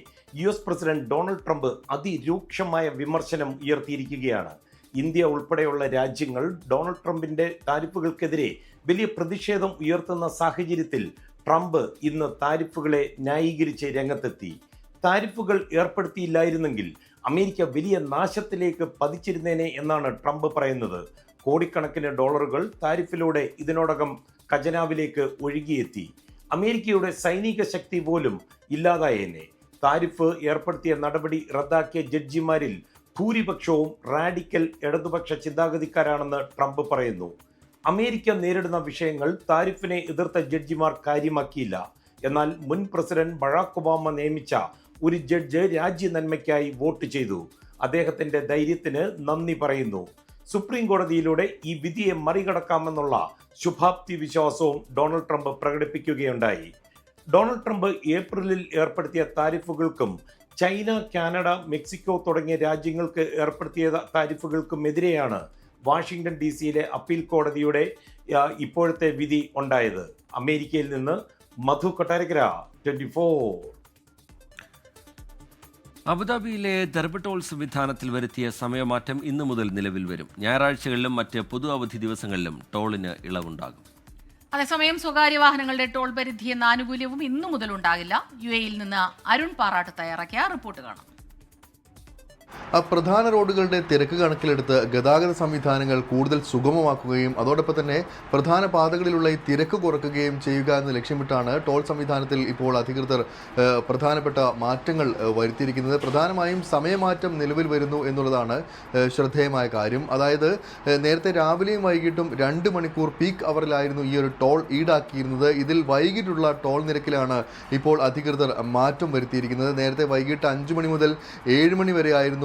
US പ്രസിഡന്റ് ഡൊണാൾഡ് ട്രംപ് അതിരൂക്ഷമായ വിമർശനം ഉയർത്തിയിരിക്കുകയാണ്. ഇന്ത്യ ഉൾപ്പെടെയുള്ള രാജ്യങ്ങൾ ഡൊണാൾഡ് ട്രംപിന്റെ താരിഫുകൾക്കെതിരെ വലിയ പ്രതിഷേധം ഉയർത്തുന്ന സാഹചര്യത്തിൽ ട്രംപ് ഇന്ന് താരിഫുകളെ ന്യായീകരിച്ച് രംഗത്തെത്തി. താരിഫുകൾ ഏർപ്പെടുത്തിയില്ലായിരുന്നെങ്കിൽ അമേരിക്ക വലിയ നാശത്തിലേക്ക് പതിച്ചിരുന്നേനെ എന്നാണ് ട്രംപ് പറയുന്നത്. കോടിക്കണക്കിന് ഡോളറുകൾ താരിഫിലൂടെ ഇതിനോടകം ഖജനാവിലേക്ക് ഒഴുകിയെത്തി. അമേരിക്കയുടെ സൈനിക ശക്തി പോലും ഇല്ലാതായേനെ. താരിഫ് ഏർപ്പെടുത്തിയ നടപടി റദ്ദാക്കിയ ജഡ്ജിമാരിൽ ഭൂരിപക്ഷവും റാഡിക്കൽ ഇടതുപക്ഷ ചിന്താഗതിക്കാരാണെന്ന് ട്രംപ് പറയുന്നു. അമേരിക്ക നേരിടുന്ന വിഷയങ്ങൾ താരിഫിനെ എതിർത്ത ജഡ്ജിമാർ കാര്യമാക്കിയില്ല. എന്നാൽ മുൻ പ്രസിഡന്റ് ബറാക് ഒബാമ നിയമിച്ച ഒരു ജഡ്ജ് രാജ്യ നന്മയ്ക്കായി വോട്ട് ചെയ്തു. അദ്ദേഹത്തിന്റെ ധൈര്യത്തിന് നന്ദി പറയുന്നു. സുപ്രീം കോടതിയിലൂടെ ഈ വിധിയെ മറികടക്കാമെന്നുള്ള ശുഭാപ്തി വിശ്വാസവും ഡൊണാൾഡ് ട്രംപ് പ്രകടിപ്പിക്കുകയുണ്ടായി. ഡൊണാൾഡ് ട്രംപ് ഏപ്രിലിൽ ഏർപ്പെടുത്തിയ താരിഫുകൾക്കും ചൈന, കാനഡ, മെക്സിക്കോ തുടങ്ങിയ രാജ്യങ്ങൾക്ക് ഏർപ്പെടുത്തിയ താരിഫുകൾക്കുമെതിരെയാണ് വാഷിംഗ്ടൺ DC-യിലെ അപ്പീൽ കോടതിയുടെ ഇപ്പോഴത്തെ വിധി ഉണ്ടായത്. അമേരിക്കയിൽ നിന്ന് മധു കൊട്ടാരക്കര, 24. അബുദാബിയിലെ ദർബ് ടോൾ സംവിധാനത്തിൽ വരുത്തിയ സമയമാറ്റം ഇന്നു മുതൽ നിലവിൽ വരും. ഞായറാഴ്ചകളിലും മറ്റ് പൊതു അവധി ദിവസങ്ങളിലും ടോളിന് ഇളവുണ്ടാകും. അതേസമയം സ്വകാര്യ വാഹനങ്ങളുടെ ടോൾ പരിധി എന്ന ആനുകൂല്യവും ഇന്നു മുതൽ ഉണ്ടാകില്ല. UAE-യിൽ നിന്ന് അരുൺ പാറാട്ട് തയ്യാറാക്കിയ റിപ്പോർട്ട് കാണാം. പ്രധാന റോഡുകളുടെ തിരക്ക് കണക്കിലെടുത്ത് ഗതാഗത സംവിധാനങ്ങൾ കൂടുതൽ സുഗമമാക്കുകയും അതോടൊപ്പം തന്നെ പ്രധാന പാതകളിലുള്ള ഈ തിരക്ക് കുറയ്ക്കുകയും ചെയ്യുക എന്ന് ലക്ഷ്യമിട്ടാണ് ടോൾ സംവിധാനത്തിൽ ഇപ്പോൾ അധികൃതർ പ്രധാനപ്പെട്ട മാറ്റങ്ങൾ വരുത്തിയിരിക്കുന്നത്. പ്രധാനമായും സമയമാറ്റം നിലവിൽ വരുന്നു എന്നുള്ളതാണ് ശ്രദ്ധേയമായ കാര്യം. അതായത് നേരത്തെ രാവിലെയും വൈകിട്ടും 2 മണിക്കൂർ പീക്ക് അവറിലായിരുന്നു ഈ ഒരു ടോൾ ഈടാക്കിയിരുന്നത്. ഇതിൽ വൈകിട്ടുള്ള ടോൾ നിരക്കിലാണ് ഇപ്പോൾ അധികൃതർ മാറ്റം വരുത്തിയിരിക്കുന്നത്. നേരത്തെ വൈകിട്ട് 5 മണി മുതൽ 7 മണി വരെ ആയിരുന്നു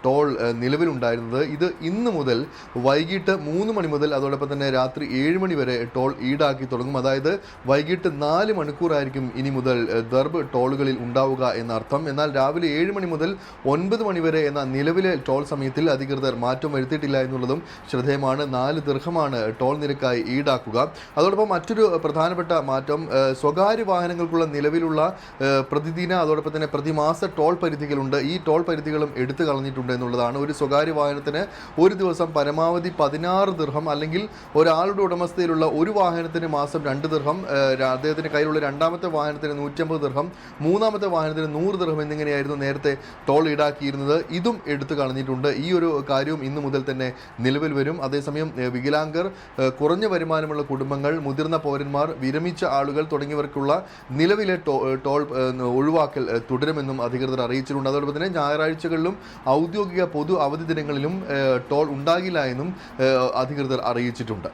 ടോൾ നിലവിലുണ്ടായിരുന്നത്. ഇത് ഇന്ന് മുതൽ വൈകിട്ട് 3 മണി മുതൽ അതോടൊപ്പം തന്നെ രാത്രി 7 മണി വരെ ടോൾ ഈടാക്കി തുടങ്ങും. അതായത് വൈകിട്ട് 4 മണിക്കൂറായിരിക്കും ഇനി മുതൽ ദർബ് ടോളുകളിൽ ഉണ്ടാവുക എന്നർത്ഥം. എന്നാൽ രാവിലെ 7 മണി മുതൽ 9 മണി വരെ എന്ന നിലവിലെ ടോൾ സമയത്തിൽ അധികൃതർ മാറ്റം വരുത്തിയിട്ടില്ല എന്നുള്ളതും ശ്രദ്ധേയമാണ്. 4 ദിർഹമാണ് ടോൾ നിരക്കായി ഈടാക്കുക. അതോടൊപ്പം മറ്റൊരു പ്രധാനപ്പെട്ട മാറ്റം സ്വകാര്യ വാഹനങ്ങൾക്കുള്ള നിലവിലുള്ള പ്രതിദിന അതോടൊപ്പം തന്നെ പ്രതിമാസ ടോൾ പരിധികളുണ്ട്. ഈ ടോൾ പരിധികളും എടുത്തു കളഞ്ഞിട്ടുണ്ട് എന്നുള്ളതാണ്. ഒരു സ്വകാര്യ വാഹനത്തിന് ഒരു ദിവസം പരമാവധി 16 ദിർഹം, അല്ലെങ്കിൽ ഒരാളുടെ ഉടമസ്ഥയിലുള്ള ഒരു വാഹനത്തിന് മാസം 2 ദിർഹം, അദ്ദേഹത്തിന്റെ കയ്യിലുള്ള രണ്ടാമത്തെ വാഹനത്തിന് 150 ദിർഹം, മൂന്നാമത്തെ വാഹനത്തിന് 100 ദിർഹം എന്നിങ്ങനെയായിരുന്നു നേരത്തെ ടോൾ ഈടാക്കിയിരുന്നത്. ഇതും എടുത്തു കളഞ്ഞിട്ടുണ്ട്. ഈ ഒരു കാര്യവും ഇന്നു മുതൽ തന്നെ നിലവിൽ വരും. അതേസമയം വികലാംഗർ, കുറഞ്ഞ വരുമാനമുള്ള കുടുംബങ്ങൾ, മുതിർന്ന പൗരന്മാർ, വിരമിച്ച ആളുകൾ തുടങ്ങിയവർക്കുള്ള നിലവിലെ ടോൾ ഒഴിവാക്കൽ തുടരുമെന്നും അധികൃതർ അറിയിച്ചിട്ടുണ്ട്. അതോടൊപ്പം തന്നെ ഞായറാഴ്ചകളിലും ഔദ്യോഗിക പൊതു അവധി ദിനങ്ങളിലും ടോൾ ഉണ്ടാകില്ല എന്നും അധികൃതർ അറിയിച്ചിട്ടുണ്ട്.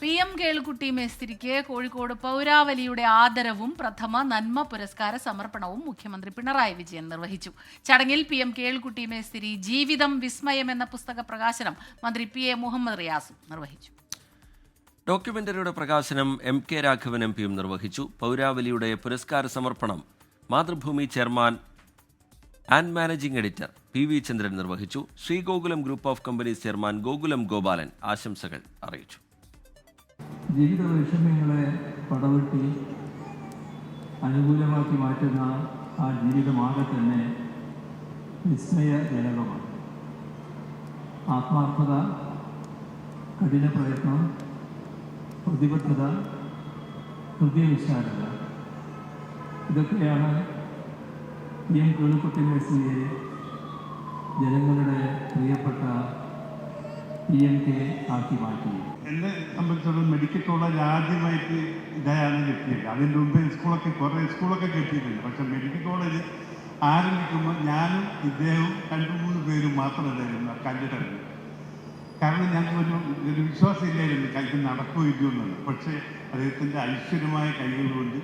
PM കേളുകുട്ടി മേസ്തിരിക്ക് കോഴിക്കോട് പൗരാവലിയുടെ ആദരവും പ്രഥമ നന്മ പുരസ്കാര സമർപ്പണവും മുഖ്യമന്ത്രി പിണറായി വിജയൻ നിർവഹിച്ചു. ചടങ്ങിൽ PM കേളുകുട്ടി മേസ്തിരി ജീവിതം വിസ്മയം എന്ന പുസ്തക പ്രകാശനം മന്ത്രി PA മുഹമ്മദ് റിയാസും നിർവഹിച്ചു. ഡോക്യുമെന്ററിയുടെ പ്രകാശനം MK രാഘവൻ MPയും നിർവഹിച്ചു. പൗരാവലിയുടെ പുരസ്കാര സമർപ്പണം Mathrubhumi chairman and managing editor PV ചന്ദ്രൻ നിർവഹിച്ചു. Sree Gokulam group of companies chairman Gokulam Gopalan ആശംസകൾ അറിയിച്ചു. ജീവിത വൈഷമ്യങ്ങളെ പടവെട്ടി അനുകൂലമാക്കി മാറ്റുന്ന ആ ജീവിതമാകെ തന്നെ വിസ്മയജനകമാണ്. ആത്മാർത്ഥത, കഠിന പ്രയത്നം, പ്രതിബദ്ധത, ഹൃദയവിശാലത, ഇതൊക്കെയാണ് എം കേളുക്കുട്ടി മേഴ്സിയെ ജനങ്ങളുടെ പ്രിയപ്പെട്ട PMK ആക്കി മാറ്റിയത്. എന്നെ സംബന്ധിച്ചിടത്തോളം മെഡിക്കൽ കോളേജ് ആദ്യമായിട്ട് ഇതാണ് കിട്ടിയത്. അതിൻ്റെ മുമ്പ് കുറേ സ്കൂളൊക്കെ കിട്ടിയിട്ടുണ്ട്. പക്ഷെ മെഡിക്കൽ കോളേജ് ആരംഭിക്കുമ്പോൾ ഞാനും ഇദ്ദേഹവും 2-3 പേരും മാത്രമല്ലായിരുന്നു കണ്ടിട്ടുള്ളത്. കാരണം ഞങ്ങൾക്ക് ഒരു വിശ്വാസമില്ലായിരുന്നു കല്ല് നടക്കുകയില്ലോ എന്നുള്ളത്. പക്ഷേ അദ്ദേഹത്തിൻ്റെ ഐശ്വര്യമായ കൈകൾ കൊണ്ട്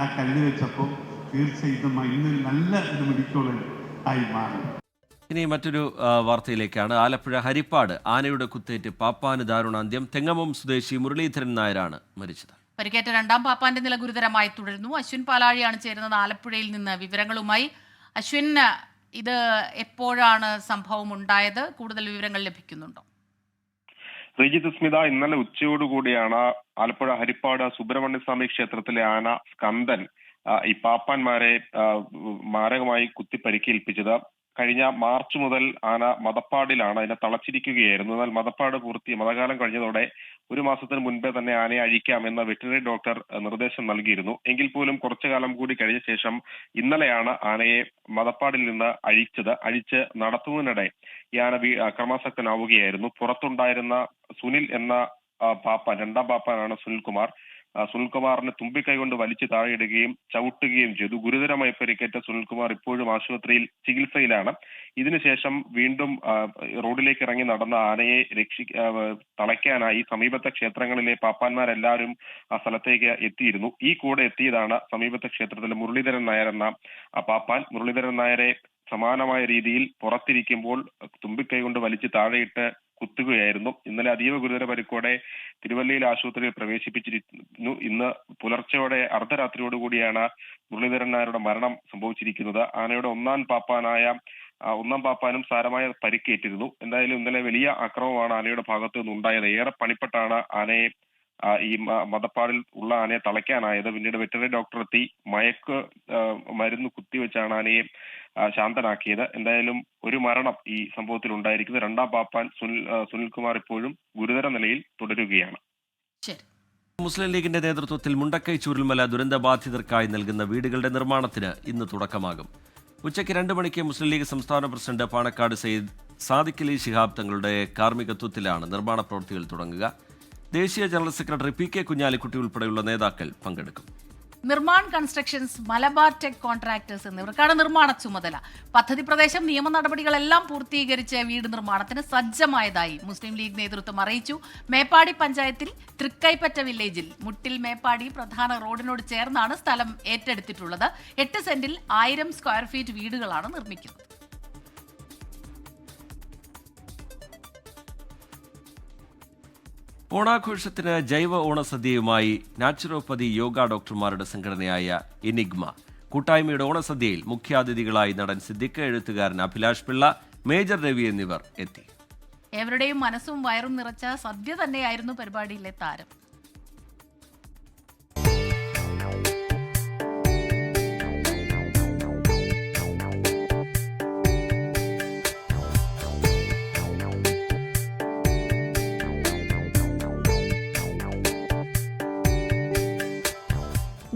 ആ കല്ല് വെച്ചപ്പോൾ തീർച്ചയായിട്ടും ഇന്നൊരു നല്ല ഒരു മെഡിക്കൽ കോളേജ് ആയി മാറി. ഇനി മറ്റൊരു വാർത്തയിലേക്കാണ്. ആലപ്പുഴ ഹരിപ്പാട് ആനയുടെ കുത്തേറ്റ് പാപ്പാന് ദാരുണാന്ത്യം. തെങ്ങമം സ്വദേശി മുരളീധരൻ നായരാണ് മരിച്ചത്. പരിക്കേറ്റ രണ്ടാം പാപ്പാന്റെ നില ഗുരുതരമായി തുടരുന്നു. അശ്വിൻ പാലാഴിയാണ് ചേരുന്നത് ആലപ്പുഴയിൽ നിന്ന് വിവരങ്ങളുമായി. അശ്വിൻ, ഇത് എപ്പോഴാണ് സംഭവം ഉണ്ടായത്? കൂടുതൽ വിവരങ്ങൾ ലഭിക്കുന്നുണ്ടോ? ശ്രീജിത്ത് സ്മിത, ഇന്നലെ ഉച്ചയോടുകൂടിയാണ് ആലപ്പുഴ ഹരിപ്പാട് സുബ്രഹ്മണ്യസ്വാമി ക്ഷേത്രത്തിലെ ആന സ്കന്ദൻ ഈ പാപ്പാന്മാരെ മാരകമായി കുത്തി പരിക്കേൽപ്പിച്ചത്. കഴിഞ്ഞ മാർച്ച് മുതൽ ആന മദപ്പാടിലാണ്. അതിനെ തളച്ചിരിക്കുകയായിരുന്നു. എന്നാൽ മതകാലം കഴിഞ്ഞതോടെ 1 മാസത്തിന് മുൻപേ തന്നെ ആനയെ അഴിക്കാമെന്ന് വെറ്ററിനറി ഡോക്ടർ നിർദ്ദേശം നൽകിയിരുന്നു. എങ്കിൽ പോലും കുറച്ചു കാലം കൂടി കഴിഞ്ഞ ശേഷം ഇന്നലെയാണ് ആനയെ മദപ്പാടിൽ നിന്ന് അഴിച്ച് നടത്തുന്നതിനിടെ ഈ ആന അക്രമാസക്തനാവുകയായിരുന്നു. പുറത്തുണ്ടായിരുന്ന സുനിൽ എന്ന പാപ്പാൻ, രണ്ടാം പാപ്പാനാണ് സുനിൽകുമാറിനെ തുമ്പിക്കൈ കൊണ്ട് വലിച്ചു താഴെയിടുകയും ചവിട്ടുകയും ചെയ്തു. ഗുരുതരമായി പരിക്കേറ്റ സുനിൽകുമാർ ഇപ്പോഴും ആശുപത്രിയിൽ ചികിത്സയിലാണ്. ഇതിനുശേഷം വീണ്ടും റോഡിലേക്ക് ഇറങ്ങി നടന്ന ആനയെ തളയ്ക്കാനായി സമീപത്തെ ക്ഷേത്രങ്ങളിലെ പാപ്പാന്മാരെല്ലാവരും ആ സ്ഥലത്തേക്ക് എത്തിയിരുന്നു. ഈ കൂടെ എത്തിയതാണ് സമീപത്തെ ക്ഷേത്രത്തിലെ മുരളീധരൻ നായർ എന്ന പാപ്പാൻ. മുരളീധരൻ നായരെ സമാനമായ രീതിയിൽ പുറത്തിരിക്കുമ്പോൾ തുമ്പിക്കൈ കൊണ്ട് വലിച്ചു താഴെയിട്ട് കുത്തുകയായിരുന്നു. ഇന്നലെ അതീവ ഗുരുതര പരിക്കോടെ തിരുവല്ലയിൽ ആശുപത്രിയിൽ പ്രവേശിപ്പിച്ചിരുന്നു. ഇന്ന് പുലർച്ചെയോടെ അർദ്ധരാത്രിയോടുകൂടിയാണ് മുരളീധരൻ നായരുടെ മരണം സംഭവിച്ചിരിക്കുന്നത്. ആനയുടെ ഒന്നാം പാപ്പാനും സാരമായ പരിക്കേറ്റിരുന്നു. എന്തായാലും ഇന്നലെ വലിയ ആക്രമണമാണ് ആനയുടെ ഭാഗത്തു നിന്നുണ്ടായത്. ഏറെ പണിപ്പെട്ടാണ് ആനയെ ഈ മദപ്പാടിൽ ഉള്ള ആനയെ തളയ്ക്കാനായത്. പിന്നീട് വെറ്ററിനറി ഡോക്ടർ എത്തി മരുന്ന് കുത്തിവെച്ചാണ് ആനയെ ശാന്തനാക്കിയത്. എന്തായാലും ഒരു മരണം ഈ സംഭവത്തിൽ ഉണ്ടായിരിക്കുന്നത്. രണ്ടാം പാപ്പാൻ സുനിൽകുമാർ ഇപ്പോഴും ഗുരുതര നിലയിൽ തുടരുകയാണ്. മുസ്ലിം ലീഗിന്റെ നേതൃത്വത്തിൽ മുണ്ടക്കൈ ചൂരൽമല ദുരന്തബാധിതർക്കായി നൽകുന്ന വീടുകളുടെ നിർമ്മാണത്തിന് ഇന്ന് തുടക്കമാകും. ഉച്ചയ്ക്ക് 2 മണിക്ക് മുസ്ലിം ലീഗ് സംസ്ഥാന പ്രസിഡന്റ് പാണക്കാട് സയ്യിദ് സാദിഖ് അലി ശിഹാബ് തങ്ങളുടെ കാർമ്മികത്വത്തിലാണ് നിർമ്മാണ പ്രവൃത്തികൾ തുടങ്ങുക. ദേശീയ ജനറൽ സെക്രട്ടറി PK കുഞ്ഞാലിക്കുട്ടി ഉൾപ്പെടെയുള്ള നേതാക്കൾ പങ്കെടുക്കും. Nirman constructions, Malabar tech contractors എന്നിവർക്കാണ് നിർമ്മാണ ചുമതല. പദ്ധതി പ്രദേശം നിയമ നടപടികളെല്ലാം പൂർത്തീകരിച്ച് വീട് നിർമ്മാണത്തിന് സജ്ജമായതായി മുസ്ലിം ലീഗ് നേതൃത്വം അറിയിച്ചു. മേപ്പാടി പഞ്ചായത്തിൽ തൃക്കൈപ്പറ്റ വില്ലേജിൽ മുട്ടിൽ മേപ്പാടി പ്രധാന റോഡിനോട് ചേർന്നാണ് സ്ഥലം ഏറ്റെടുത്തിട്ടുള്ളത്. 8 സെന്റിൽ 1000 സ്ക്വയർ ഫീറ്റ് വീടുകളാണ് നിർമ്മിക്കുന്നത്. ഓണാഘോഷത്തിന് ജൈവ ഓണസദ്യയുമായി നാച്ചുറോപ്പതി യോഗ ഡോക്ടർമാരുടെ സംഘടനയായ എനിഗ്മ. കൂട്ടായ്മയുടെ ഓണസദ്യയിൽ മുഖ്യാതിഥികളായി നടൻ സിദ്ദിഖ്, എഴുത്തുകാരൻ അഭിലാഷ് പിള്ള, മേജർ രവി എന്നിവർ എത്തി. ഏവരുടെയും മനസ്സും വയറും നിറച്ച സദ്യ തന്നെയായിരുന്നു പരിപാടിയിലെ താരം.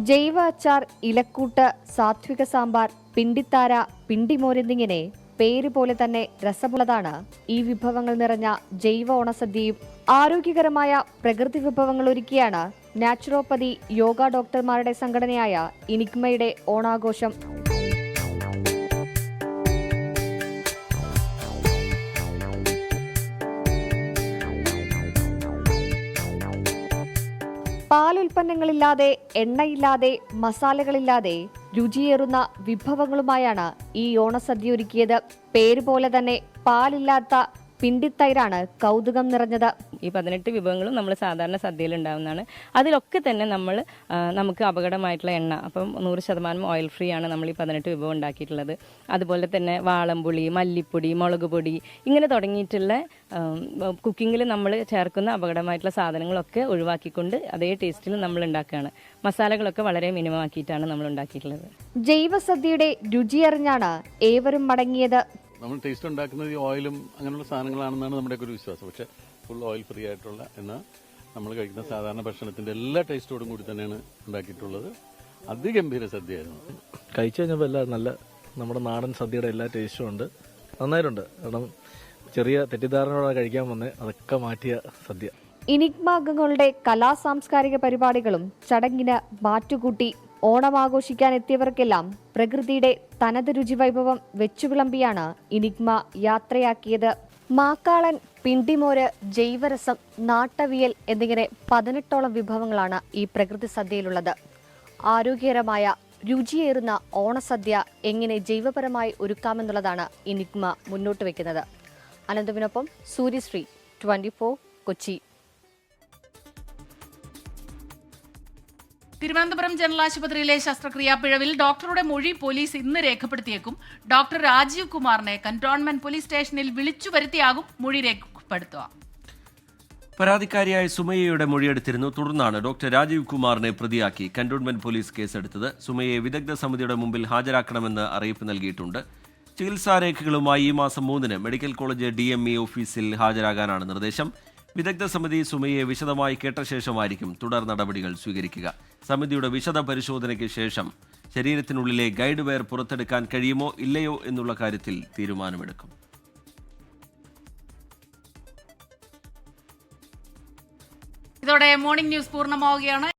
ജൈവ അച്ചാർ, ഇലക്കൂട്ട്, സാത്വിക സാമ്പാർ, പിണ്ടിത്താര, പിണ്ടിമോരെന്നിങ്ങനെ പേര് പോലെ തന്നെ രസമുള്ളതാണ് ഈ വിഭവങ്ങൾ നിറഞ്ഞ ജൈവ ഓണസദ്യയും. ആരോഗ്യകരമായ പ്രകൃതി വിഭവങ്ങൾ ഒരുക്കിയാണ് നാച്ചുറോപ്പതി യോഗ ഡോക്ടർമാരുടെ സംഘടനയായ എനിഗ്മയുടെ ഓണാഘോഷം. പാലുൽപ്പന്നങ്ങളില്ലാതെ, എണ്ണയില്ലാതെ, മസാലകളില്ലാതെ രുചിയേറുന്ന വിഭവങ്ങളുമായാണ് ഈ ഓണസദ്യ ഒരുക്കിയത്. പേരുപോലെ തന്നെ പാലില്ലാത്ത പിണ്ടിത്തൈരാണ് കൗതുകം നിറഞ്ഞത്. ഈ 18 വിഭവങ്ങളും നമ്മൾ സാധാരണ സദ്യയിൽ ഉണ്ടാകുന്നതാണ്. അതിലൊക്കെ തന്നെ നമുക്ക് അപകടമായിട്ടുള്ള എണ്ണ, അപ്പം 100% ഓയിൽ ഫ്രീ ആണ് നമ്മൾ ഈ 18 വിഭവം ഉണ്ടാക്കിയിട്ടുള്ളത്. അതുപോലെ തന്നെ വാളംപുളി, മല്ലിപ്പൊടി, മുളക് പൊടി, ഇങ്ങനെ തുടങ്ങിയിട്ടുള്ള കുക്കിങ്ങിൽ നമ്മൾ ചേർക്കുന്ന അപകടമായിട്ടുള്ള സാധനങ്ങളൊക്കെ ഒഴിവാക്കിക്കൊണ്ട് അതേ ടേസ്റ്റിൽ നമ്മൾ ഉണ്ടാക്കുകയാണ്. മസാലകളൊക്കെ വളരെ മിനിമം ആക്കിയിട്ടാണ് നമ്മൾ ഉണ്ടാക്കിയിട്ടുള്ളത്. ജൈവസദ്യയുടെ രുചിയറിഞ്ഞാണ് ഏവരും മടങ്ങിയത്. നമ്മൾ ടേസ്റ്റ് ഉണ്ടാക്കുന്നത് ഈ ഓയിലും അങ്ങനെയുള്ള സാധനങ്ങളാണെന്നാണ് നമ്മുടെയൊക്കെ ഒരു വിശ്വാസം. പക്ഷെ ഫുൾ ഓയിൽ ഫ്രീ ആയിട്ടുള്ള എന്നാൽ നമ്മൾ കഴിക്കുന്ന സാധാരണ ഭക്ഷണത്തിൻ്റെ എല്ലാ ടേസ്റ്റോടും കൂടി തന്നെയാണ് ഉണ്ടാക്കിയിട്ടുള്ളത്. അതിഗംഭീര സദ്യയായിരുന്നു. കഴിച്ചു കഴിഞ്ഞപ്പോൾ എല്ലാം നല്ല നമ്മുടെ നാടൻ സദ്യയുടെ എല്ലാ ടേസ്റ്റും ഉണ്ട്. നന്നായിട്ടുണ്ട്. കാരണം ചെറിയ തെറ്റിദ്ധാരണയോടെ കഴിക്കാൻ വന്നേ, അതൊക്കെ മാറ്റിയ സദ്യ. ഇനിഗ്മ അംഗങ്ങളുടെ കലാസാംസ്കാരിക പരിപാടികളും ചടങ്ങിന് മാറ്റുകൂട്ടി. ഓണം ആഘോഷിക്കാൻ എത്തിയവർക്കെല്ലാം പ്രകൃതിയുടെ തനത് രുചി വൈഭവം വെച്ചുവിളമ്പിയാണ് ഇനിഗ്മ യാത്രയാക്കിയത്. മാക്കാളൻ, പിണ്ടിമോര്, ജൈവരസം, നാട്ടവിയൽ എന്നിങ്ങനെ 18ഓളം വിഭവങ്ങളാണ് ഈ പ്രകൃതി സദ്യയിലുള്ളത്. ആരോഗ്യകരമായ രുചിയേറുന്ന ഓണസദ്യ എങ്ങനെ ജൈവപരമായി ഒരുക്കാമെന്നുള്ളതാണ് ഇനിഗ്മ മുന്നോട്ട് വയ്ക്കുന്നത്. അനന്തുവിനൊപ്പം സൂര്യശ്രീ, 24 കൊച്ചി. തിരുവനന്തപുരം ജനറൽ ആശുപത്രിയിലെ ശസ്ത്രക്രിയാ പിഴവിൽ ഡോക്ടറുടെ മൊഴി പോലീസ് ഇന്ന് രേഖപ്പെടുത്തിയേക്കും. ഡോക്ടർ രാജീവ് കുമാറിനെ കന്റോൺമെന്റ് പോലീസ് സ്റ്റേഷനിൽ വിളിച്ചു വരുത്തിയാകും മൊഴി രേഖപ്പെടുത്തുക. പരാതിക്കാരിയായ സുമയ്യയുടെ മൊഴിയെടുത്തിരുന്നു. തുടർന്നാണ് ഡോക്ടർ രാജീവ് കുമാറിനെ പ്രതിയാക്കി കന്റോൺമെന്റ് പോലീസ് കേസെടുത്തത്. സുമയ്യയെ വിദഗ്ധ സമിതിയുടെ മുമ്പിൽ ഹാജരാക്കണമെന്ന് അറിയിപ്പ് നൽകിയിട്ടുണ്ട്. ചികിത്സാരേഖകളുമായി ഈ മാസം 3-ന് മെഡിക്കൽ കോളേജ് DME ഓഫീസിൽ ഹാജരാകാനാണ് നിർദ്ദേശം. വിദഗ്ധ സമിതി സുമയ്യയെ വിശദമായി കേട്ട ശേഷമായിരിക്കും തുടർ നടപടികൾ സ്വീകരിക്കുക. സമിതിയുടെ വിശദ പരിശോധനയ്ക്ക് ശേഷം ശരീരത്തിനുള്ളിലെ ഗൈഡ് വെയർ പുറത്തെടുക്കാൻ കഴിയുമോ ഇല്ലയോ എന്നുള്ള കാര്യത്തിൽ തീരുമാനമെടുക്കും. ഇതോടെ മോർണിംഗ് ന്യൂസ് പൂർണ്ണമാവുകയാണ്.